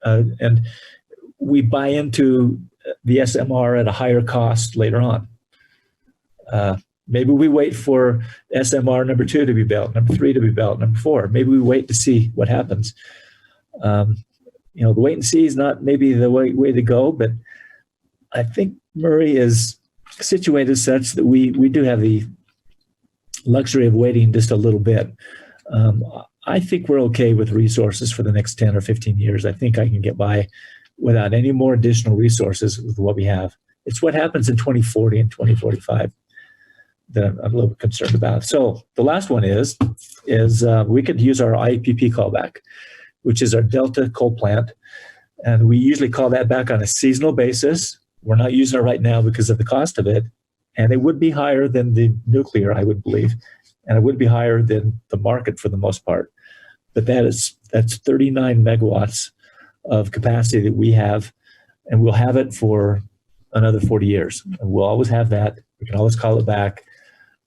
[SPEAKER 11] and we buy into the SMR at a higher cost later on. Maybe we wait for SMR number 2 to be built, number 3 to be built, number 4. Maybe we wait to see what happens. The wait and see is not maybe the way to go, but I think Murray is situated such that we do have the luxury of waiting just a little bit. I think we're okay with resources for the next 10 or 15 years. I think I can get by without any more additional resources with what we have. It's what happens in 2040 and 2045 that I'm a little bit concerned about. So the last one is we could use our IPP callback, which is our Delta coal plant. And we usually call that back on a seasonal basis. We're not using it right now because of the cost of it. And it would be higher than the nuclear, I would believe. And it would be higher than the market for the most part. But that's 39 megawatts of capacity that we have. And we'll have it for another 40 years. And we'll always have that. We can always call it back.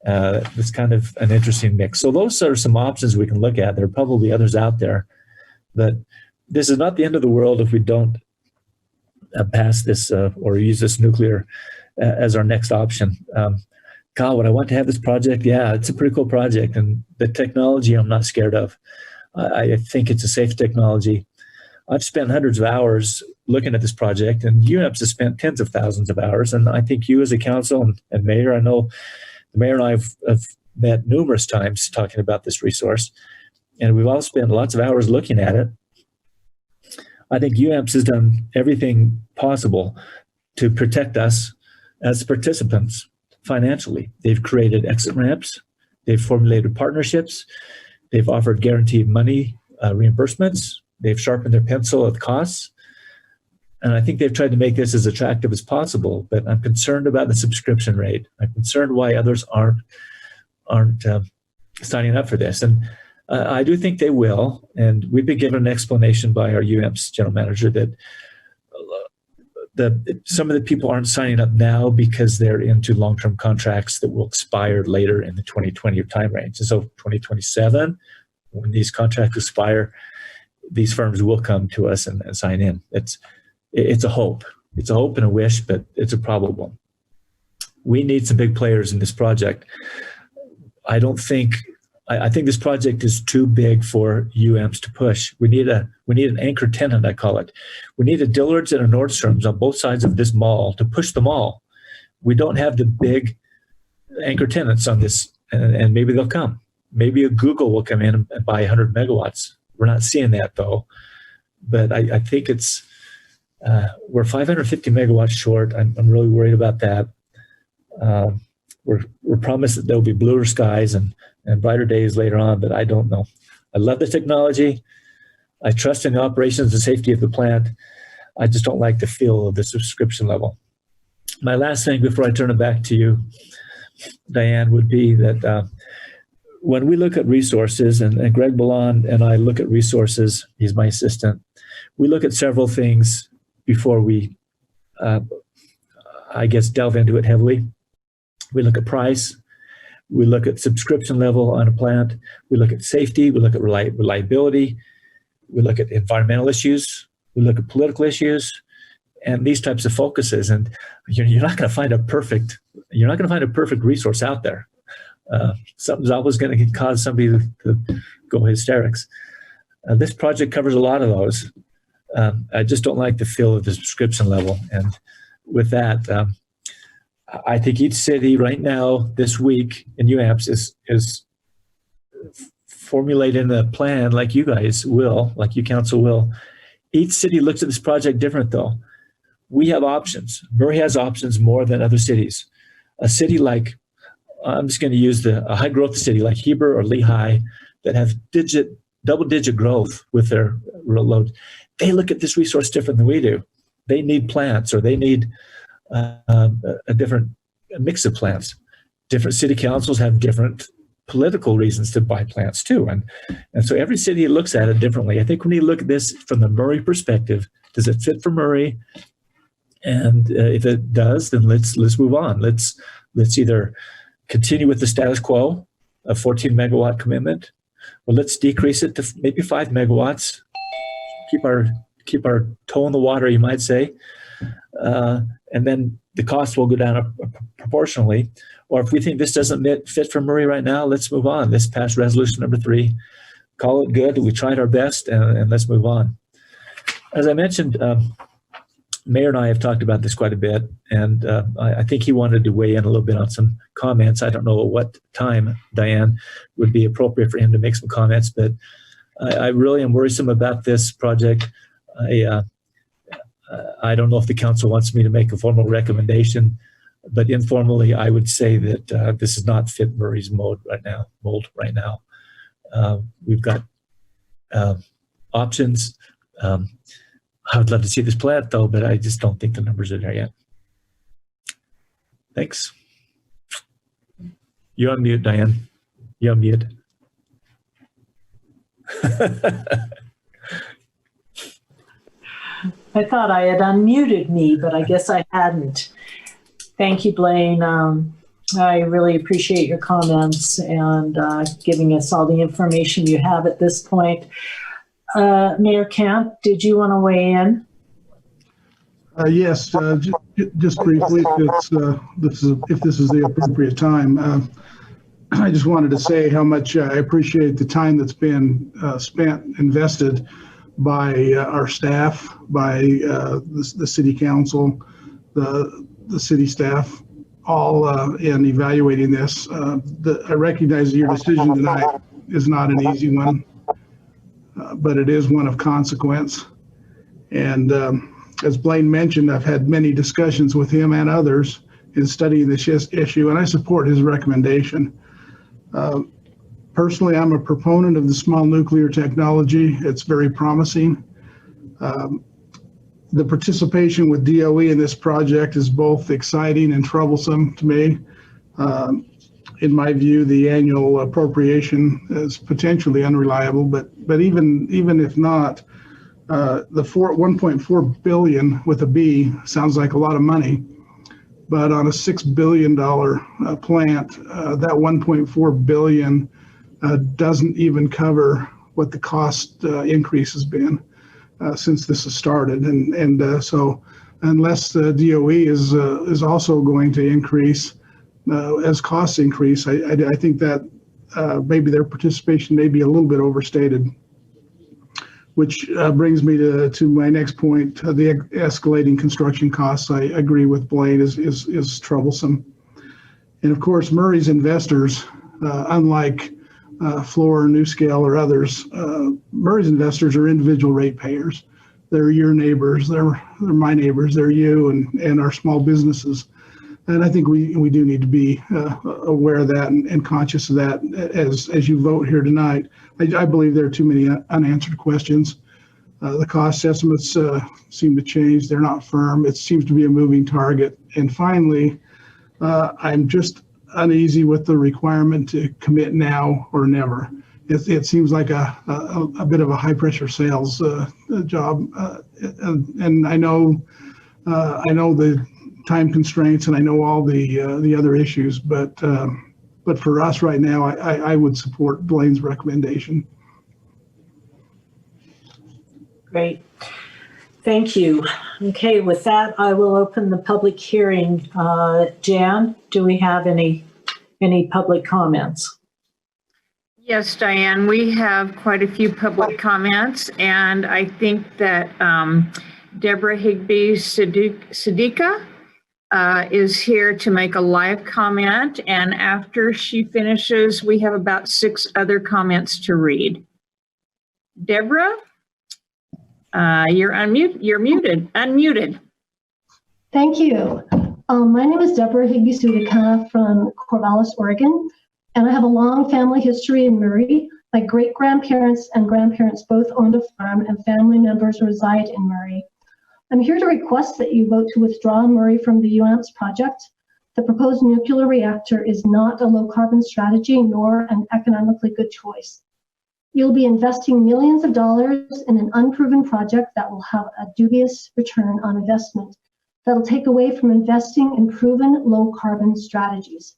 [SPEAKER 11] It's kind of an interesting mix. So those are some options we can look at. There are probably others out there. But this is not the end of the world if we don't pass this or use this nuclear as our next option. God, would I want to have this project? Yeah, it's a pretty cool project. And the technology I'm not scared of. I think it's a safe technology. I've spent hundreds of hours looking at this project, and UAMPS has spent tens of thousands of hours. And I think you as a council and mayor, I know the mayor and I have met numerous times talking about this resource, and we've all spent lots of hours looking at it. I think UAMPS has done everything possible to protect us as participants financially. They've created exit ramps. They've formulated partnerships. They've offered guaranteed money reimbursements. They've sharpened their pencil at costs. And I think they've tried to make this as attractive as possible, but I'm concerned about the subscription rate. I'm concerned why others aren't signing up for this. And I do think they will. And we've been given an explanation by our UAMPS general manager that some of the people aren't signing up now because they're into long-term contracts that will expire later in the 2020 time range. And so 2027, when these contracts expire, these firms will come to us and sign in. It's a hope. It's a hope and a wish, but it's a probable. We need some big players in this project. I think this project is too big for UAMPS to push. We need an anchor tenant, I call it. We need a Dillard's and a Nordstrom's on both sides of this mall to push the mall. We don't have the big anchor tenants on this, and maybe they'll come. Maybe a Google will come in and buy 100 megawatts. We're not seeing that though. But I think we're 550 megawatts short. I'm really worried about that. We're promised that there'll be bluer skies and brighter days later on, but I don't know. I love the technology. I trust in the operations and safety of the plant. I just don't like the feel of the subscription level. My last thing before I turn it back to you, Diane, would be that when we look at resources, and Greg Ballon and I look at resources, he's my assistant, we look at several things before we, delve into it heavily. We look at price. We look at subscription level on a plant. We look at safety. We look at reliability. We look at environmental issues. We look at political issues, and these types of focuses. And you're not going to find a perfect resource out there. Something's always going to cause somebody to go hysterics. This project covers a lot of those. I just don't like the feel of the subscription level. And with that, I think each city right now, this week in UAMPS is formulating a plan like you guys will, like you council will. Each city looks at this project different though. We have options. Murray has options more than other cities. A city like, I'm just going to use a high growth city like Heber or Lehigh that have double-digit growth with their load. They look at this resource different than we do. They need plants, or they need a different mix of plants. Different city councils have different political reasons to buy plants too. And so every city looks at it differently. I think when you look at this from the Murray perspective, does it fit for Murray? And if it does, then let's move on. Let's either continue with the status quo of 14 megawatt commitment. Well, let's decrease it to maybe 5 megawatts. Keep our toe in the water, you might say, and then the cost will go down proportionally. Or if we think this doesn't fit for Murray right now, let's move on. Let's pass resolution number 3. Call it good. We tried our best, and let's move on. As I mentioned, Mayor and I have talked about this quite a bit, and I think he wanted to weigh in a little bit on some comments. I don't know at what time, Diane, would be appropriate for him to make some comments, but I really am worrisome about this project. I don't know if the council wants me to make a formal recommendation, but informally, I would say that this is not fit Murray's mold right now. We've got options. I would love to see this plant, though, but I just don't think the numbers are there yet. Thanks. You're on mute, Diane. You're on mute.
[SPEAKER 1] I thought I had unmuted me, but I guess I hadn't. Thank you, Blaine. I really appreciate your comments and giving us all the information you have at this point. Mayor Camp, did you want to weigh in?
[SPEAKER 7] Yes, just briefly, if this is the appropriate time. I just wanted to say how much I appreciate the time that's been invested by our staff, by the city council, the city staff, all in evaluating this. I recognize that your decision tonight is not an easy one, but it is one of consequence. And as Blaine mentioned, I've had many discussions with him and others in studying this issue, and I support his recommendation. Personally, I'm a proponent of the small nuclear technology. It's very promising. The participation with DOE in this project is both exciting and troublesome to me. In my view, the annual appropriation is potentially unreliable, but even if not, the 1.4 billion with a B sounds like a lot of money. But on a $6 billion plant, that 1.4 billion doesn't even cover what the cost increase has been since this has started. And so unless the DOE is also going to increase as costs increase, I think that maybe their participation may be a little bit overstated. Which brings me to my next point. The escalating construction costs, I agree with Blaine, is troublesome. And of course, Murray's investors, unlike Fluor, NewScale, or others, Murray's investors are individual ratepayers. They're your neighbors, they're my neighbors, they're you and our small businesses. And I think we do need to be aware of that and conscious of that as you vote here tonight. I believe there are too many unanswered questions. The cost estimates seem to change. They're not firm. It seems to be a moving target. And finally, I'm just uneasy with the requirement to commit now or never. It seems like a bit of a high pressure sales job. And I know the time constraints, and I know all the other issues, but for us right now, I would support Blaine's recommendation.
[SPEAKER 1] Great. Thank you. Okay, with that, I will open the public hearing. Jan, do we have any public comments?
[SPEAKER 10] Yes, Diane, we have quite a few public comments, and I think that Deborah Higbee Siddiqa is here to make a live comment, and after she finishes, we have about 6 other comments to read. Deborah, you're muted. Unmuted.
[SPEAKER 12] Thank you. My name is Deborah Higbee Siddiqa from Corvallis, Oregon, and I have a long family history in Murray. My great-grandparents and grandparents both owned a farm, and family members reside in Murray. I'm here to request that you vote to withdraw Murray from the UAMPS project. The proposed nuclear reactor is not a low-carbon strategy nor an economically good choice. You'll be investing millions of dollars in an unproven project that will have a dubious return on investment that'll take away from investing in proven low-carbon strategies.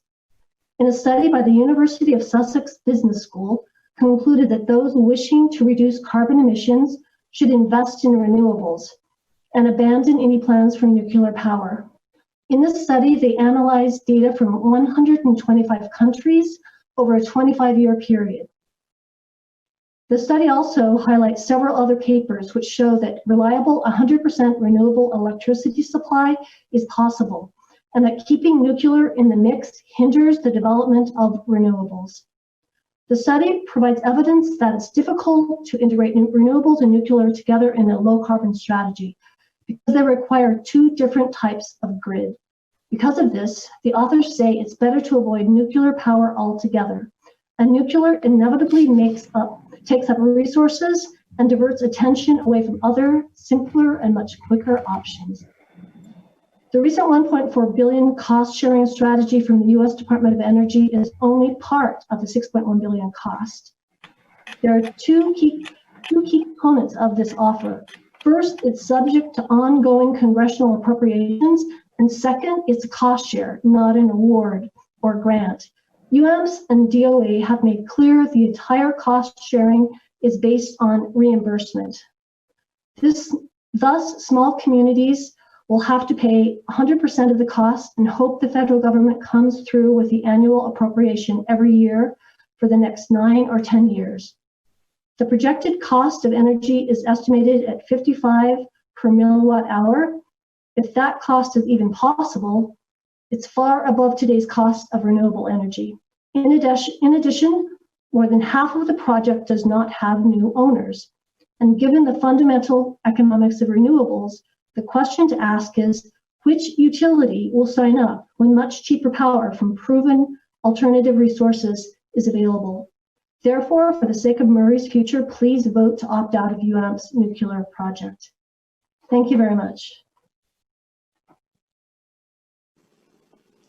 [SPEAKER 12] in a study by the University of Sussex Business School, concluded that those wishing to reduce carbon emissions should invest in renewables and abandon any plans for nuclear power. In this study, they analyzed data from 125 countries over a 25-year period. The study also highlights several other papers which show that reliable 100% renewable electricity supply is possible, and that keeping nuclear in the mix hinders the development of renewables. The study provides evidence that it's difficult to integrate renewables and nuclear together in a low carbon strategy because they require two different types of grid. Because of this, the authors say it's better to avoid nuclear power altogether. And nuclear inevitably takes up resources and diverts attention away from other, simpler, and much quicker options. The recent $1.4 billion cost-sharing strategy from the U.S. Department of Energy is only part of the $6.1 billion cost. There are two key components of this offer. First, it's subject to ongoing congressional appropriations, and second, it's a cost share, not an award or grant. UAMPS and DOE have made clear the entire cost sharing is based on reimbursement. Thus, small communities will have to pay 100% of the cost and hope the federal government comes through with the annual appropriation every year for the next 9 or 10 years. The projected cost of energy is estimated at $55 per megawatt hour. If that cost is even possible, it's far above today's cost of renewable energy. In addition, more than half of the project does not have new owners. And given the fundamental economics of renewables, the question to ask is, which utility will sign up when much cheaper power from proven alternative resources is available? Therefore, for the sake of Murray's future, please vote to opt out of UAMP's nuclear project. Thank you very much.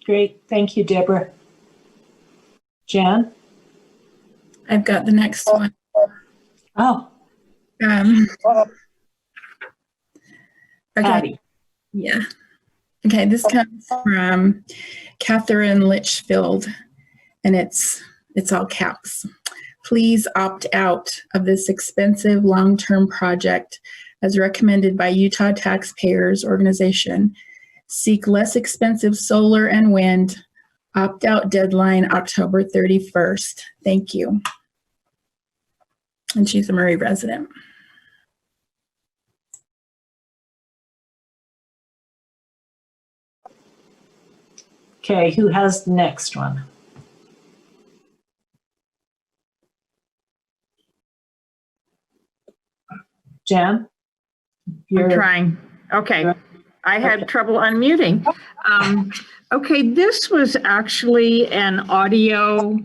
[SPEAKER 1] Great. Thank you, Deborah. Jan?
[SPEAKER 13] I've got the next one.
[SPEAKER 1] Oh.
[SPEAKER 13] Okay.
[SPEAKER 1] Patty.
[SPEAKER 13] Yeah. Okay, this comes from Catherine Litchfield, and it's all caps. Please opt out of this expensive long-term project as recommended by Utah Taxpayers Organization. Seek less expensive solar and wind. Opt-out deadline October 31st. Thank you. And she's a Murray resident.
[SPEAKER 1] Okay, who has the next one? Jan?
[SPEAKER 10] I'm trying. Okay. I had trouble unmuting. Okay, this was actually an audio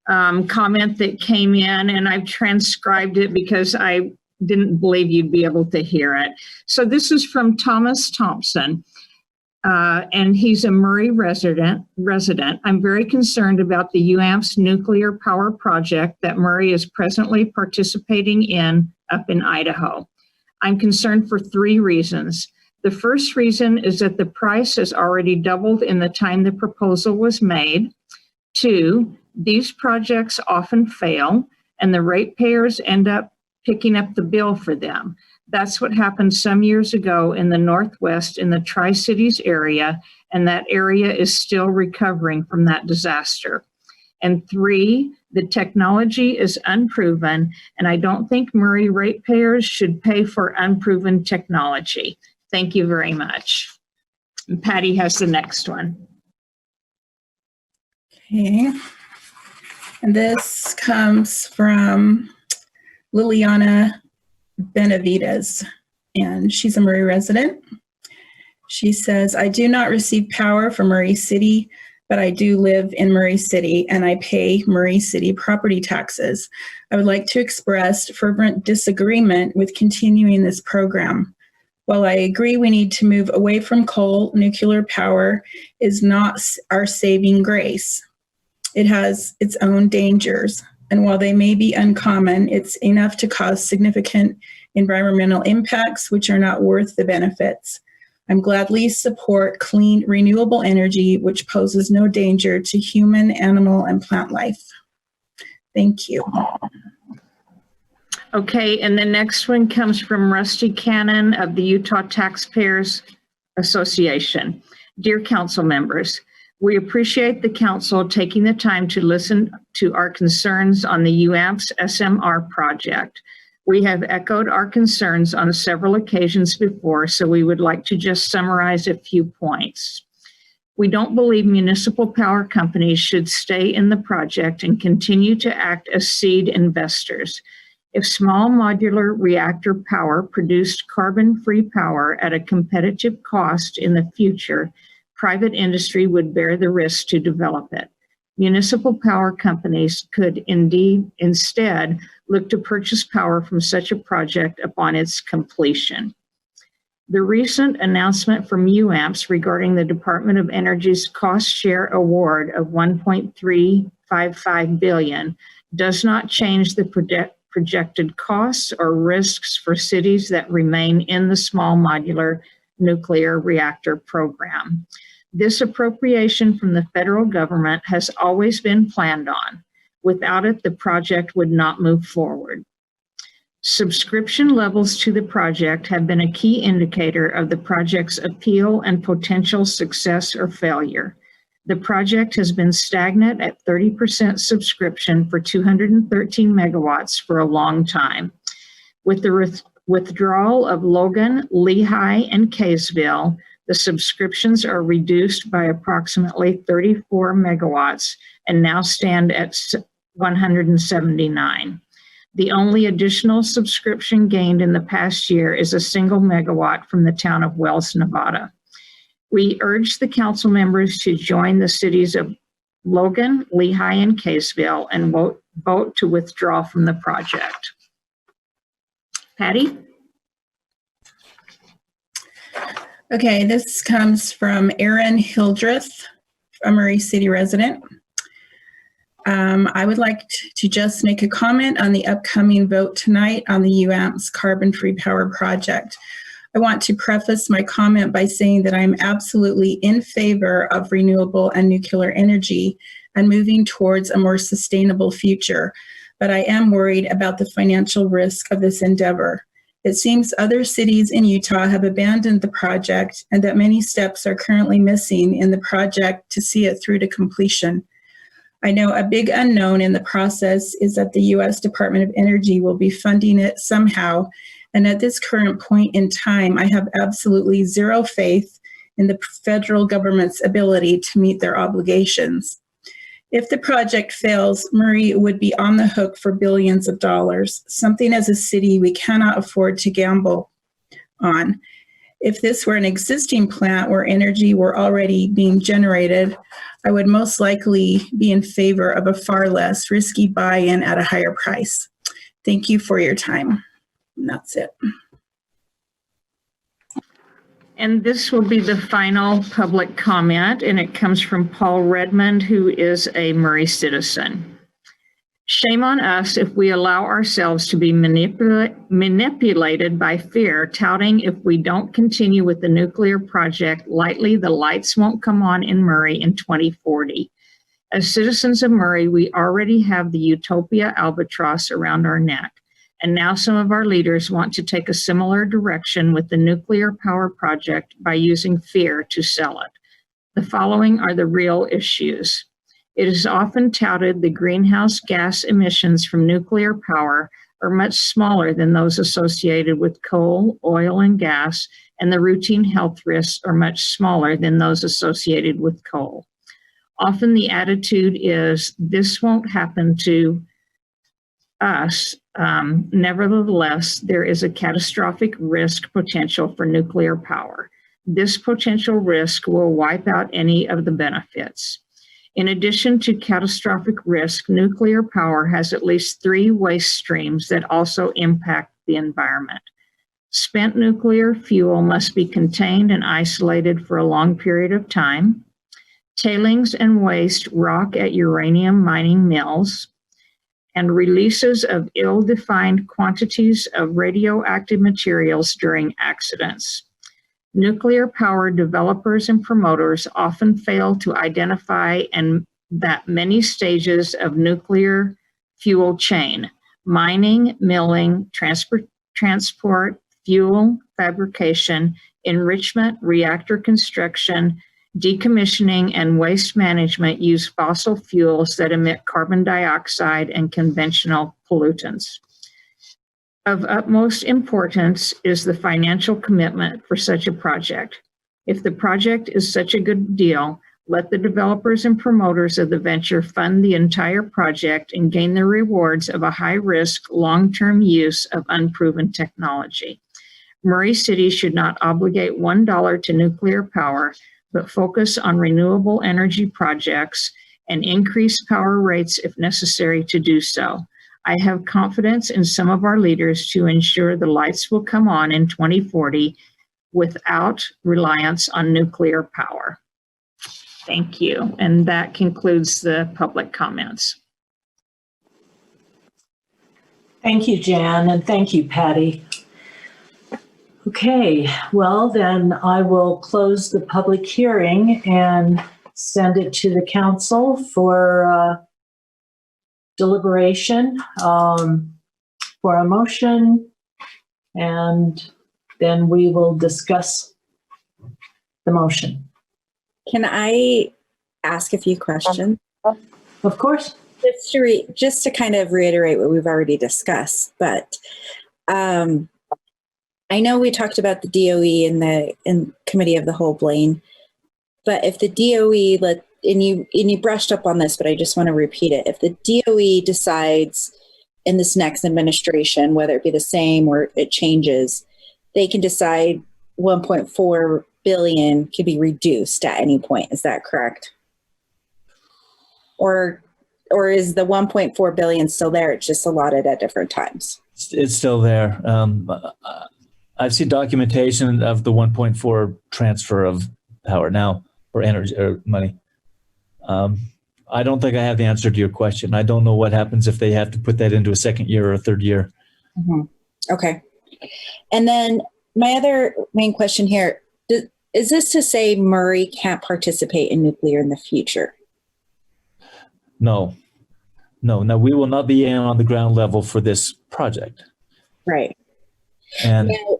[SPEAKER 10] comment that came in, and I've transcribed it because I didn't believe you'd be able to hear it. So this is from Thomas Thompson, and he's a Murray resident. I'm very concerned about the UAMPS nuclear power project that Murray is presently participating in up in Idaho. I'm concerned for 3 reasons. The first reason is that the price has already doubled in the time the proposal was made. 2, these projects often fail, and the ratepayers end up picking up the bill for them. That's what happened some years ago in the Northwest in the Tri-Cities area, and that area is still recovering from that disaster. And 3, the technology is unproven, and I don't think Murray ratepayers should pay for unproven technology. Thank you very much. And Patty has the next one.
[SPEAKER 13] Okay. And this comes from Liliana Benavides, and she's a Murray resident. She says, I do not receive power from Murray City, but I do live in Murray City and I pay Murray City property taxes. I would like to express fervent disagreement with continuing this program. While I agree we need to move away from coal, nuclear power is not our saving grace. It has its own dangers, and while they may be uncommon, it's enough to cause significant environmental impacts which are not worth the benefits. I'm gladly support clean, renewable energy, which poses no danger to human, animal, and plant life. Thank you.
[SPEAKER 10] Okay, and the next one comes from Rusty Cannon of the Utah Taxpayers Association. Dear council members, we appreciate the council taking the time to listen to our concerns on the UAMPS SMR project. We have echoed our concerns on several occasions before, so we would like to just summarize a few points. We don't believe municipal power companies should stay in the project and continue to act as seed investors. If small modular reactor power produced carbon-free power at a competitive cost in the future, private industry would bear the risk to develop it. Municipal power companies could instead look to purchase power from such a project upon its completion. The recent announcement from UAMPS regarding the Department of Energy's cost share award of $1.355 billion does not change the projected costs or risks for cities that remain in the small modular nuclear reactor program. This appropriation from the federal government has always been planned on. Without it, the project would not move forward. Subscription levels to the project have been a key indicator of the project's appeal and potential success or failure. The project has been stagnant at 30% subscription for 213 megawatts for a long time. With the withdrawal of Logan, Lehigh, and Kaysville, the subscriptions are reduced by approximately 34 megawatts and now stand at 179. The only additional subscription gained in the past year is a single megawatt from the town of Wells, Nevada. We urge the council members to join the cities of Logan, Lehigh, and Kaysville and vote to withdraw from the project. Patty?
[SPEAKER 13] Okay, this comes from Erin Hildreth, a Murray City resident. I would like to just make a comment on the upcoming vote tonight on the UAMPS carbon-free power project. I want to preface my comment by saying that I'm absolutely in favor of renewable and nuclear energy and moving towards a more sustainable future, but I am worried about the financial risk of this endeavor. It seems other cities in Utah have abandoned the project and that many steps are currently missing in the project to see it through to completion. I know a big unknown in the process is that the U.S. Department of Energy will be funding it somehow, and at this current point in time, I have absolutely zero faith in the federal government's ability to meet their obligations. If the project fails, Murray would be on the hook for billions of dollars, something as a city we cannot afford to gamble on. If this were an existing plant where energy were already being generated, I would most likely be in favor of a far less risky buy-in at a higher price. Thank you for your time. And that's it.
[SPEAKER 10] And this will be the final public comment, and it comes from Paul Redmond, who is a Murray citizen. Shame on us if we allow ourselves to be manipulated by fear, touting if we don't continue with the nuclear project lightly, the lights won't come on in Murray in 2040. As citizens of Murray, we already have the utopia albatross around our neck. And now some of our leaders want to take a similar direction with the nuclear power project by using fear to sell it. The following are the real issues. It is often touted the greenhouse gas emissions from nuclear power are much smaller than those associated with coal, oil, and gas, and the routine health risks are much smaller than those associated with coal. Often the attitude is, this won't happen to us. Nevertheless, there is a catastrophic risk potential for nuclear power. This potential risk will wipe out any of the benefits. In addition to catastrophic risk, nuclear power has at least 3 waste streams that also impact the environment. Spent nuclear fuel must be contained and isolated for a long period of time. Tailings and waste rock at uranium mining mills, and releases of ill-defined quantities of radioactive materials during accidents. Nuclear power developers and promoters often fail to identify and that many stages of nuclear fuel chain, mining, milling, transport, fuel fabrication, enrichment, reactor construction, decommissioning, and waste management use fossil fuels that emit carbon dioxide and conventional pollutants. Of utmost importance is the financial commitment for such a project. If the project is such a good deal, let the developers and promoters of the venture fund the entire project and gain the rewards of a high-risk, long-term use of unproven technology. Murray City should not obligate $1 to nuclear power, but focus on renewable energy projects and increase power rates if necessary to do so. I have confidence in some of our leaders to ensure the lights will come on in 2040 without reliance on nuclear power. Thank you. And that concludes the public comments.
[SPEAKER 1] Thank you, Jan, and thank you, Patty. Okay, well then I will close the public hearing and send it to the council for deliberation, for a motion, and then we will discuss the motion.
[SPEAKER 4] Can I ask a few questions?
[SPEAKER 1] Of course.
[SPEAKER 4] Just to kind of reiterate what we've already discussed, but I know we talked about the DOE in Committee of the Whole, Blaine, but if the DOE and you brushed up on this, but I just want to repeat it. If the DOE decides in this next administration, whether it be the same or it changes, they can decide 1.4 billion could be reduced at any point. Is that correct? Or is the 1.4 billion still there? It's just allotted at different times.
[SPEAKER 11] It's still there. I've seen documentation of the 1.4 transfer of power now, or energy or money. I don't think I have the answer to your question. I don't know what happens if they have to put that into a second year or a third year.
[SPEAKER 4] Mm-hmm. Okay. And then my other main question here, is this to say Murray can't participate in nuclear in the future?
[SPEAKER 11] No, we will not be in on the ground level for this project.
[SPEAKER 4] Right.
[SPEAKER 11] And
[SPEAKER 4] now,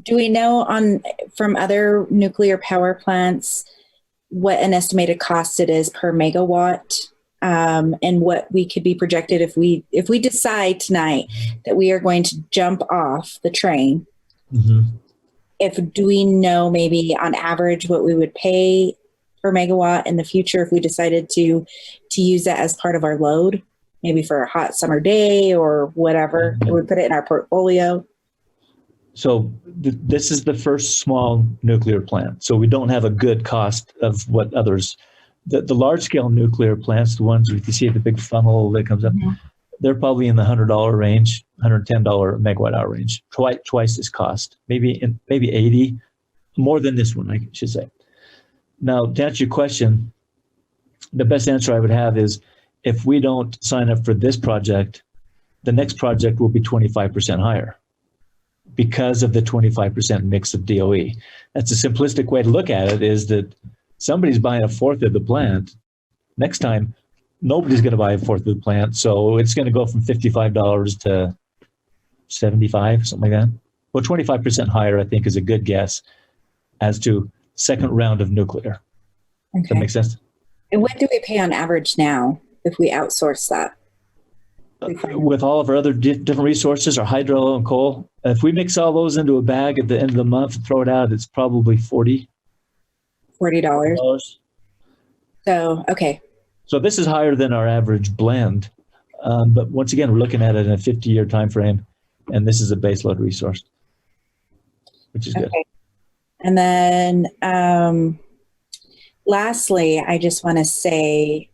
[SPEAKER 4] do we know from other nuclear power plants what an estimated cost it is per megawatt, and what we could be projected if we decide tonight that we are going to jump off the train?
[SPEAKER 11] Mm-hmm.
[SPEAKER 4] Do we know maybe on average what we would pay per megawatt in the future if we decided to use that as part of our load, maybe for a hot summer day or whatever? We put it in our portfolio.
[SPEAKER 11] So this is the first small nuclear plant. So we don't have a good cost of what others, the large scale nuclear plants, the ones you see at the big funnel that comes up, they're probably in the $100 range, $110 megawatt hour range, twice this cost, maybe 80, more than this one, I should say. Now, to answer your question, the best answer I would have is if we don't sign up for this project, the next project will be 25% higher because of the 25% mix of DOE. That's a simplistic way to look at it, is that somebody's buying a fourth of the plant. Next time, nobody's going to buy a fourth of the plant. So it's going to go from $55 to 75, something like that. Well, 25% higher, I think, is a good guess as to second round of nuclear.
[SPEAKER 4] Okay.
[SPEAKER 11] Does that make sense?
[SPEAKER 4] And what do we pay on average now if we outsource that?
[SPEAKER 11] With all of our other different resources, our hydro and coal, if we mix all those into a bag at the end of the month and throw it out, it's probably $40.
[SPEAKER 4] So, okay.
[SPEAKER 11] So this is higher than our average blend. But once again, we're looking at it in a 50-year time frame, and this is a baseload resource, which is good.
[SPEAKER 4] And then lastly, I just want to say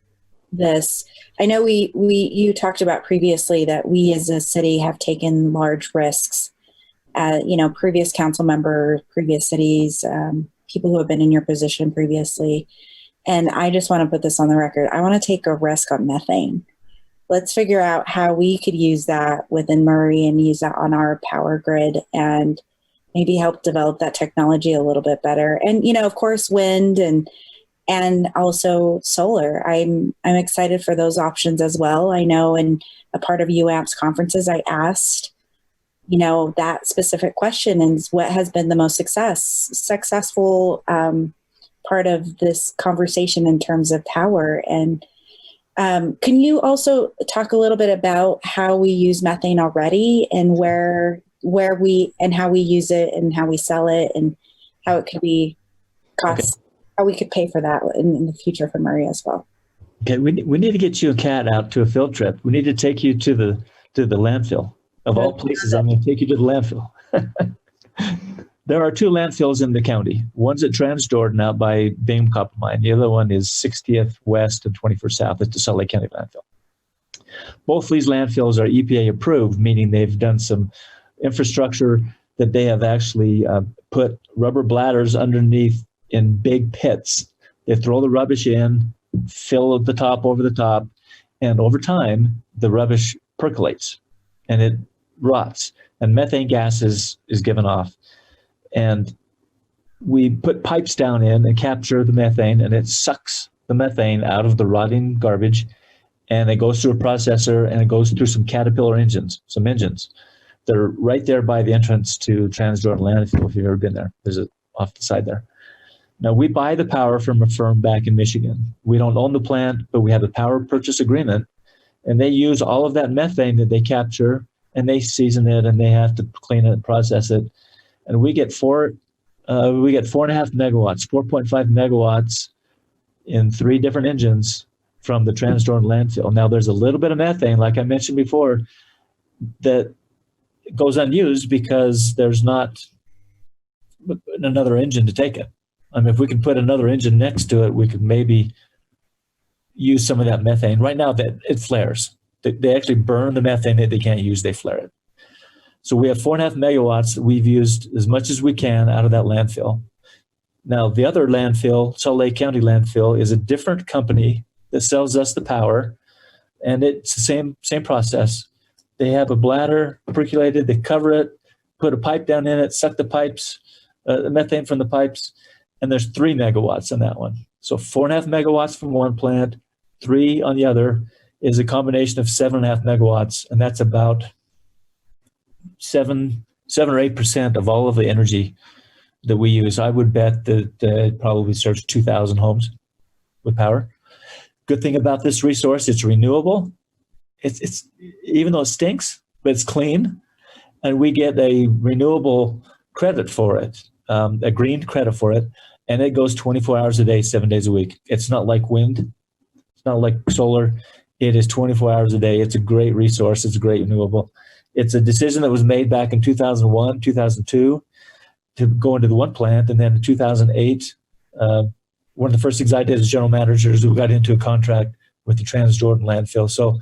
[SPEAKER 4] this. I know you talked about previously that we as a city have taken large risks. Previous council members, previous cities, people who have been in your position previously. And I just want to put this on the record. I want to take a risk on methane. Let's figure out how we could use that within Murray and use that on our power grid and maybe help develop that technology a little bit better. And, of course, wind and also solar. I'm excited for those options as well. I know in a part of UAMP's conferences, I asked, that specific question is what has been the most successful part of this conversation in terms of power. And can you also talk a little bit about how we use methane already and where we and how we use it and how we sell it and how it could be cost, how we could pay for that in the future for Murray as well.
[SPEAKER 11] Okay, we need to get you and Kat out to a field trip. We need to take you to the landfill. Of all places, I'm going to take you to the landfill. There are 2 landfills in the county. One's at Transjordan out by Bing Copper Mine. The other one is 60th West and 21st South at the Salt Lake County landfill. Both these landfills are EPA approved, meaning they've done some infrastructure that they have actually put rubber bladders underneath in big pits. They throw the rubbish in, fill the top over the top, and over time, the rubbish percolates and it rots and methane gas is given off. And we put pipes down in and capture the methane, and it sucks the methane out of the rotting garbage, and it goes through a processor and it goes through some Caterpillar engines, some engines. They're right there by the entrance to Transjordan landfill if you've ever been there. There's a off the side there. Now, we buy the power from a firm back in Michigan. We don't own the plant, but we have a power purchase agreement, and they use all of that methane that they capture, and they season it, and they have to clean it and process it. And we get 4.5 megawatts, 4.5 megawatts in 3 different engines from the Transjordan landfill. Now, there's a little bit of methane, like I mentioned before, that goes unused because there's not another engine to take it. I mean, if we can put another engine next to it, we could maybe use some of that methane. Right now, that it flares. They actually burn the methane that they can't use. They flare it. So we have 4.5 megawatts that we've used as much as we can out of that landfill. Now, the other landfill, Salt Lake County landfill, is a different company that sells us the power, and it's the same process. They have a bladder percolated, they cover it, put a pipe down in it, suck the pipes, the methane from the pipes, and there's 3 megawatts on that one. So 4.5 megawatts from one plant, 3 on the other is a combination of 7.5 megawatts, and that's about 7 or 8% of all of the energy that we use. I would bet that it probably serves 2,000 homes with power. Good thing about this resource, it's renewable. It's even though it stinks, but it's clean, and we get a renewable credit for it, a green credit for it, and it goes 24 hours a day, 7 days a week. It's not like wind. It's not like solar. It is 24 hours a day. It's a great resource. It's a great renewable. It's a decision that was made back in 2001, 2002 to go into the one plant. And then in 2008, one of the first things I did as general manager is we got into a contract with the Transjordan landfill. So,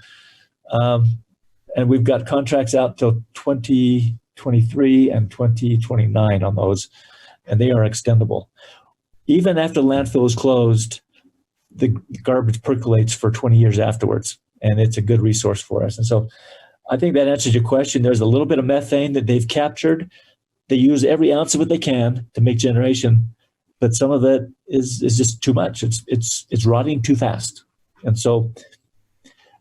[SPEAKER 11] and we've got contracts out till 2023 and 2029 on those, and they are extendable. Even after the landfill is closed, the garbage percolates for 20 years afterwards, and it's a good resource for us. And so I think that answers your question. There's a little bit of methane that they've captured. They use every ounce of it they can to make generation, but some of it is just too much. It's rotting too fast. And so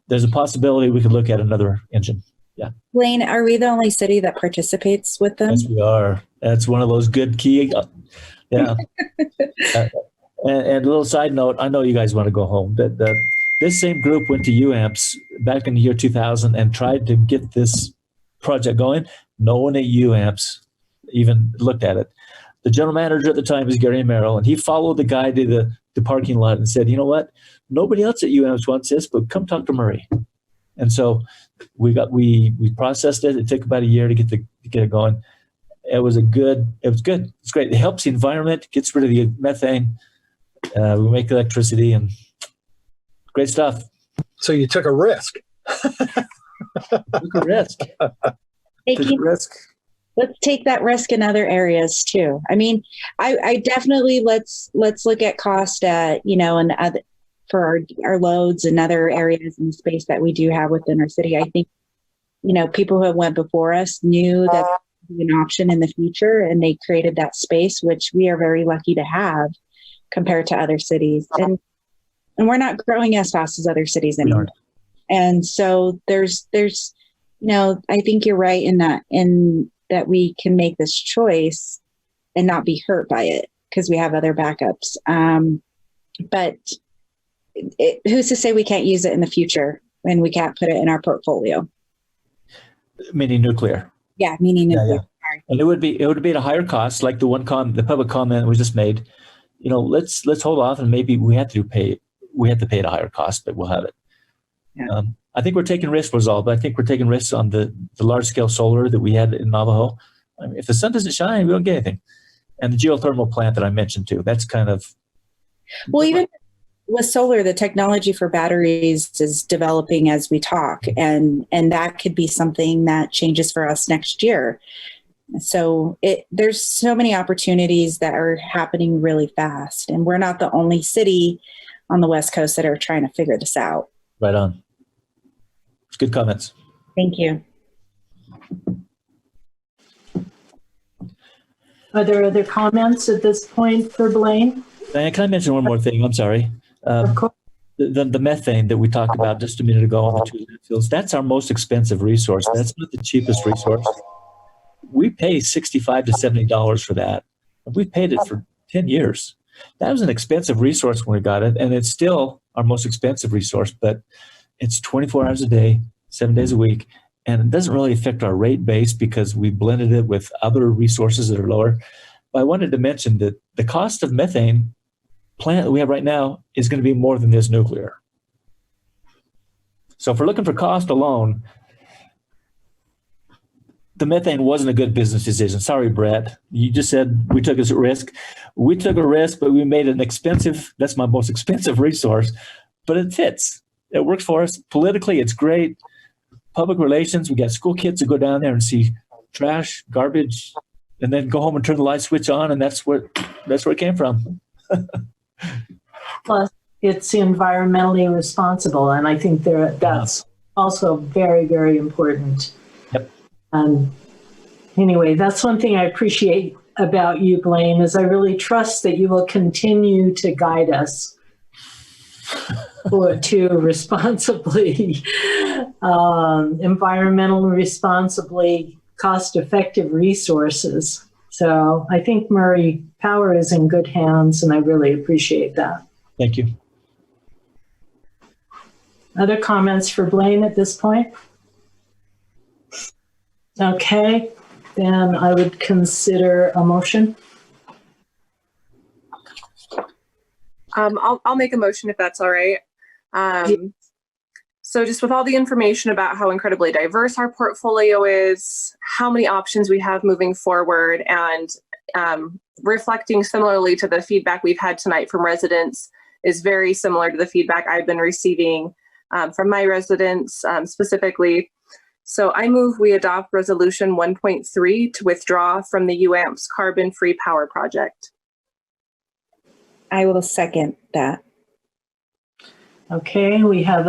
[SPEAKER 11] there's a possibility we could look at another engine. Yeah.
[SPEAKER 4] Blaine, are we the only city that participates with them?
[SPEAKER 11] Yes, we are. That's one of those good key. Yeah. And a little side note, I know you guys want to go home, but this same group went to UAMPS back in the year 2000 and tried to get this project going. No one at UAMPS even looked at it. The general manager at the time was Gary Merrill, and he followed the guy to the parking lot and said, you know what? Nobody else at UAMPS wants this, but come talk to Murray. And so we processed it. It took about a year to get it going. It was good. It's great. It helps the environment, gets rid of the methane. We make electricity and great stuff.
[SPEAKER 8] So you took a risk.
[SPEAKER 11] Took a risk.
[SPEAKER 4] Let's take that risk in other areas too. I mean, I definitely let's look at cost at, and other, for our loads and other areas in the space that we do have within our city. I think, people who went before us knew that be an option in the future, and they created that space, which we are very lucky to have compared to other cities. And we're not growing as fast as other cities anymore. And so there's I think you're right in that we can make this choice and not be hurt by it because we have other backups. But who's to say we can't use it in the future when we can't put it in our portfolio?
[SPEAKER 11] Meaning nuclear.
[SPEAKER 4] Yeah, meaning nuclear.
[SPEAKER 11] Yeah. And it would be at a higher cost, like the public comment was just made. Let's hold off, and maybe we have to pay at a higher cost, but we'll have it.
[SPEAKER 4] Yeah.
[SPEAKER 11] I think we're taking risks was all, but I think we're taking risks on the large scale solar that we had in Navajo. I mean, if the sun doesn't shine, we don't get anything. And the geothermal plant that I mentioned too, that's kind of.
[SPEAKER 4] Well, even with solar, the technology for batteries is developing as we talk, and that could be something that changes for us next year. So there's so many opportunities that are happening really fast, and we're not the only city on the West Coast that are trying to figure this out.
[SPEAKER 11] Right on. It's good comments.
[SPEAKER 4] Thank you.
[SPEAKER 1] Are there other comments at this point for Blaine?
[SPEAKER 11] Diane, can I mention one more thing? I'm sorry.
[SPEAKER 1] Of course.
[SPEAKER 11] The methane that we talked about just a minute ago on the two landfills, that's our most expensive resource. That's not the cheapest resource. We pay $65 to $70 for that. We've paid it for 10 years. That was an expensive resource when we got it, and it's still our most expensive resource, but it's 24 hours a day, 7 days a week, and it doesn't really affect our rate base because we blended it with other resources that are lower. But I wanted to mention that the cost of methane plant that we have right now is going to be more than this nuclear. So if we're looking for cost alone, the methane wasn't a good business decision. Sorry, Brett. You just said we took a risk. We took a risk, but we made an expensive, that's my most expensive resource, but it fits. It works for us. Politically, it's great. Public relations, we got school kids to go down there and see trash, garbage, and then go home and turn the light switch on, and that's where it came from.
[SPEAKER 1] Plus, it's environmentally responsible, and I think that's also very, very important.
[SPEAKER 11] Yep.
[SPEAKER 1] Anyway, that's one thing I appreciate about you, Blaine, is I really trust that you will continue to guide us to responsibly, environmentally responsibly, cost-effective resources. So I think Murray Power is in good hands, and I really appreciate that.
[SPEAKER 11] Thank you.
[SPEAKER 1] Other comments for Blaine at this point? Okay, then I would consider a motion.
[SPEAKER 14] I'll make a motion if that's all right. So just with all the information about how incredibly diverse our portfolio is, how many options we have moving forward, and reflecting similarly to the feedback we've had tonight from residents is very similar to the feedback I've been receiving from my residents specifically. So I move we adopt resolution 1.3 to withdraw from the UAMPS carbon-free power project.
[SPEAKER 4] I will second that.
[SPEAKER 1] Okay, we have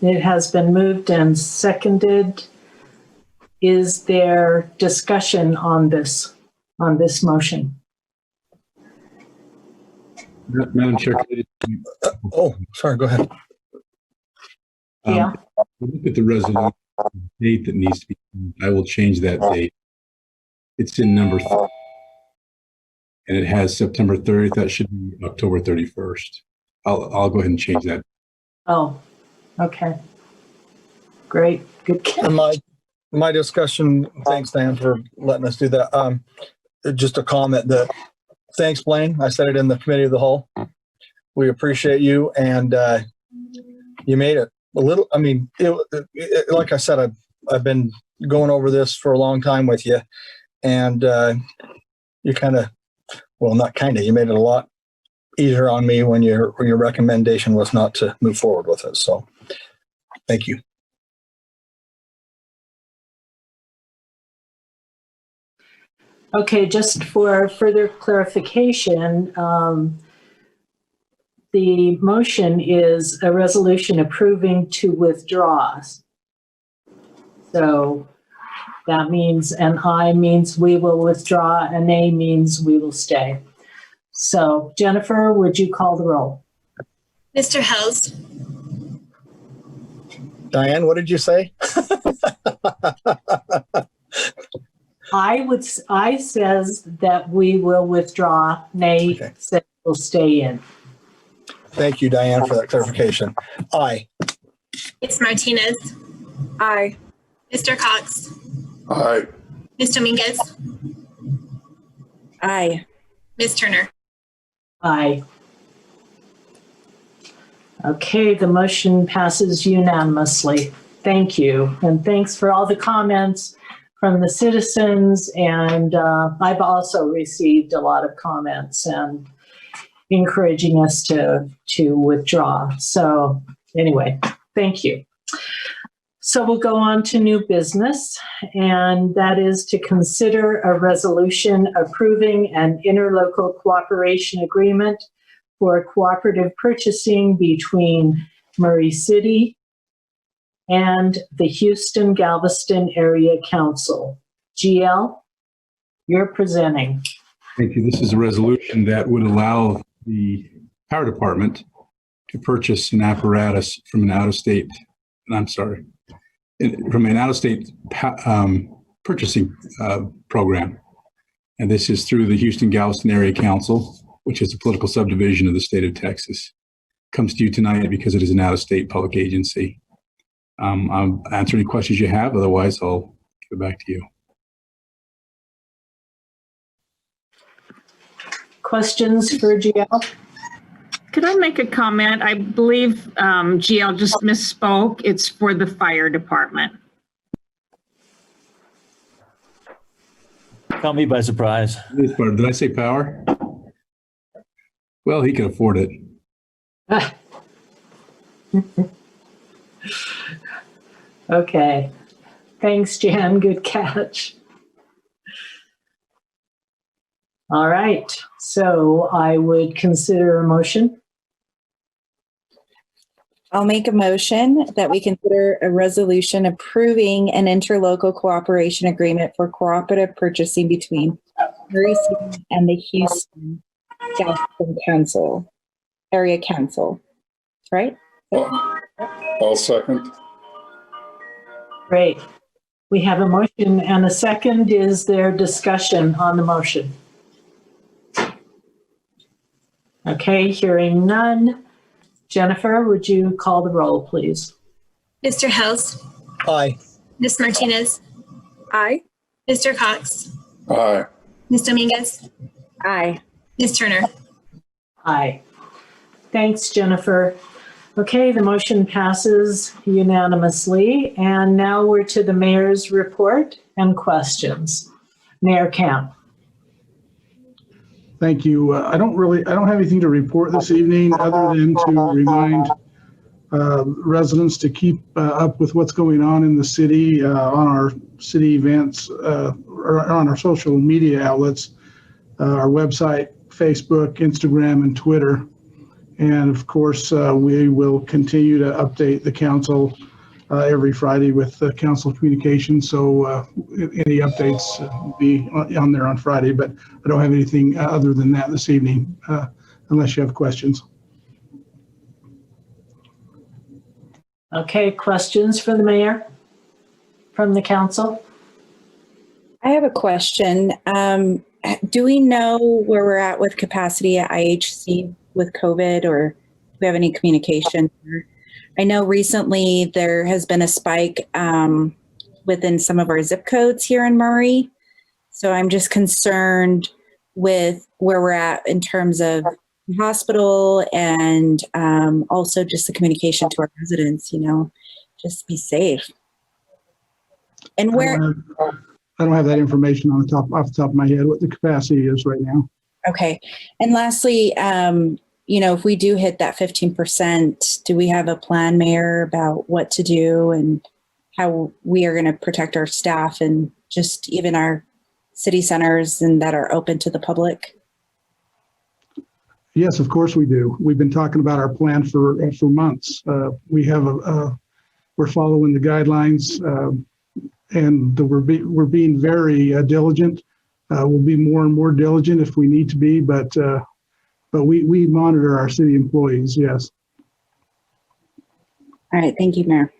[SPEAKER 1] it has been moved and seconded. Is there discussion on this motion?
[SPEAKER 2] Madam Chair.
[SPEAKER 8] Sorry, go ahead.
[SPEAKER 1] Yeah.
[SPEAKER 2] Look at the resolution date that needs to be changed. I will change that date. It's in number 3. And it has September 30th. That should be October 31st. I'll go ahead and change that.
[SPEAKER 1] Oh, okay. Great. Good catch.
[SPEAKER 8] And my discussion, thanks, Dan, for letting us do that. Just a comment that, thanks, Blaine. I said it in the committee of the whole. We appreciate you, and you made it a little, I mean, like I said, I've been going over this for a long time with you, and you kind of, well, not kind of, you made it a lot easier on me when your recommendation was not to move forward with it. So thank you.
[SPEAKER 1] Okay, just for further clarification, the motion is a resolution approving to withdraw. So That means an aye means we will withdraw, a nay means we will stay. So Jennifer, would you call the roll?
[SPEAKER 5] Mr. Hels,
[SPEAKER 8] Diane, what did you say?
[SPEAKER 1] I says that we will withdraw, nay
[SPEAKER 8] Okay.
[SPEAKER 1] says we'll stay in.
[SPEAKER 8] Thank you, Diane, for that clarification. Aye.
[SPEAKER 5] Ms. Martinez,
[SPEAKER 14] Aye.
[SPEAKER 5] Mr. Cox,
[SPEAKER 15] Aye.
[SPEAKER 5] Ms. Dominguez,
[SPEAKER 4] Aye.
[SPEAKER 5] Ms. Turner.
[SPEAKER 1] Aye. Okay, the motion passes unanimously. Thank you. And thanks for all the comments from the citizens. And I've also received a lot of comments and encouraging us to withdraw. So anyway, thank you. So we'll go on to new business, and that is to consider a resolution approving an interlocal cooperation agreement for cooperative purchasing between Murray City and the Houston Galveston Area Council. GL, you're presenting.
[SPEAKER 2] Thank you. This is a resolution that would allow the power department to purchase an apparatus from an out-of-state purchasing program. And this is through the Houston Galveston Area Council, which is a political subdivision of the state of Texas. Comes to you tonight because it is an out-of-state public agency. I'll answer any questions you have. Otherwise, I'll give it back to you.
[SPEAKER 1] Questions for GL?
[SPEAKER 10] Could I make a comment? I believe GL just misspoke. It's for the fire department.
[SPEAKER 11] Caught me by surprise.
[SPEAKER 2] Did I say power? Well, he can afford it.
[SPEAKER 1] Okay. Thanks, Jan. Good catch. All right. So I would consider a motion.
[SPEAKER 4] I'll make a motion that we consider a resolution approving an interlocal cooperation agreement for cooperative purchasing between Murray City and the Houston Galveston Council, Area Council. Right?
[SPEAKER 15] I'll second.
[SPEAKER 1] Great. We have a motion and a second. Is there discussion on the motion? Okay, hearing none. Jennifer, would you call the roll, please?
[SPEAKER 5] Mr. Hels,
[SPEAKER 8] Aye.
[SPEAKER 5] Ms. Martinez,
[SPEAKER 14] Aye.
[SPEAKER 5] Mr. Cox,
[SPEAKER 15] Aye.
[SPEAKER 5] Ms. Dominguez,
[SPEAKER 4] Aye.
[SPEAKER 5] Ms. Turner.
[SPEAKER 1] Aye. Thanks, Jennifer. Okay, the motion passes unanimously. And now we're to the mayor's report and questions. Mayor Camp.
[SPEAKER 7] Thank you. I don't have anything to report this evening other than to remind residents to keep up with what's going on in the city on our city events or on our social media outlets, our website, Facebook, Instagram, and Twitter. And of course, we will continue to update the council every Friday with council communication. So any updates will be on there on Friday, but I don't have anything other than that this evening, unless you have questions.
[SPEAKER 1] Okay, questions for the mayor from the council?
[SPEAKER 4] I have a question. Do we know where we're at with capacity at IHC with COVID, or do we have any communication? I know recently there has been a spike within some of our zip codes here in Murray. So I'm just concerned with where we're at in terms of the hospital and also just the communication to our residents, just be safe. And where...
[SPEAKER 7] I don't have that information off the top of my head, what the capacity is right now.
[SPEAKER 4] Okay. And lastly, if we do hit that 15%, do we have a plan, Mayor, about what to do and how we are going to protect our staff and just even our city centers and that are open to the public?
[SPEAKER 7] Yes, of course we do. We've been talking about our plan for months. We have we're following the guidelines and we're being very diligent. We'll be more and more diligent if we need to be, but we monitor our city employees. Yes.
[SPEAKER 4] All right. Thank you, Mayor.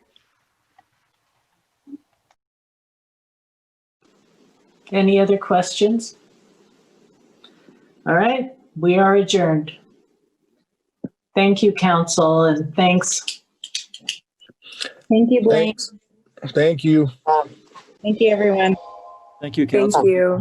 [SPEAKER 1] Any other questions? All right, we are adjourned. Thank you, council, and thanks.
[SPEAKER 4] Thank you, Blaine.
[SPEAKER 8] Thank you.
[SPEAKER 4] Thank you, everyone.
[SPEAKER 11] Thank you, Council.
[SPEAKER 14] Thank you.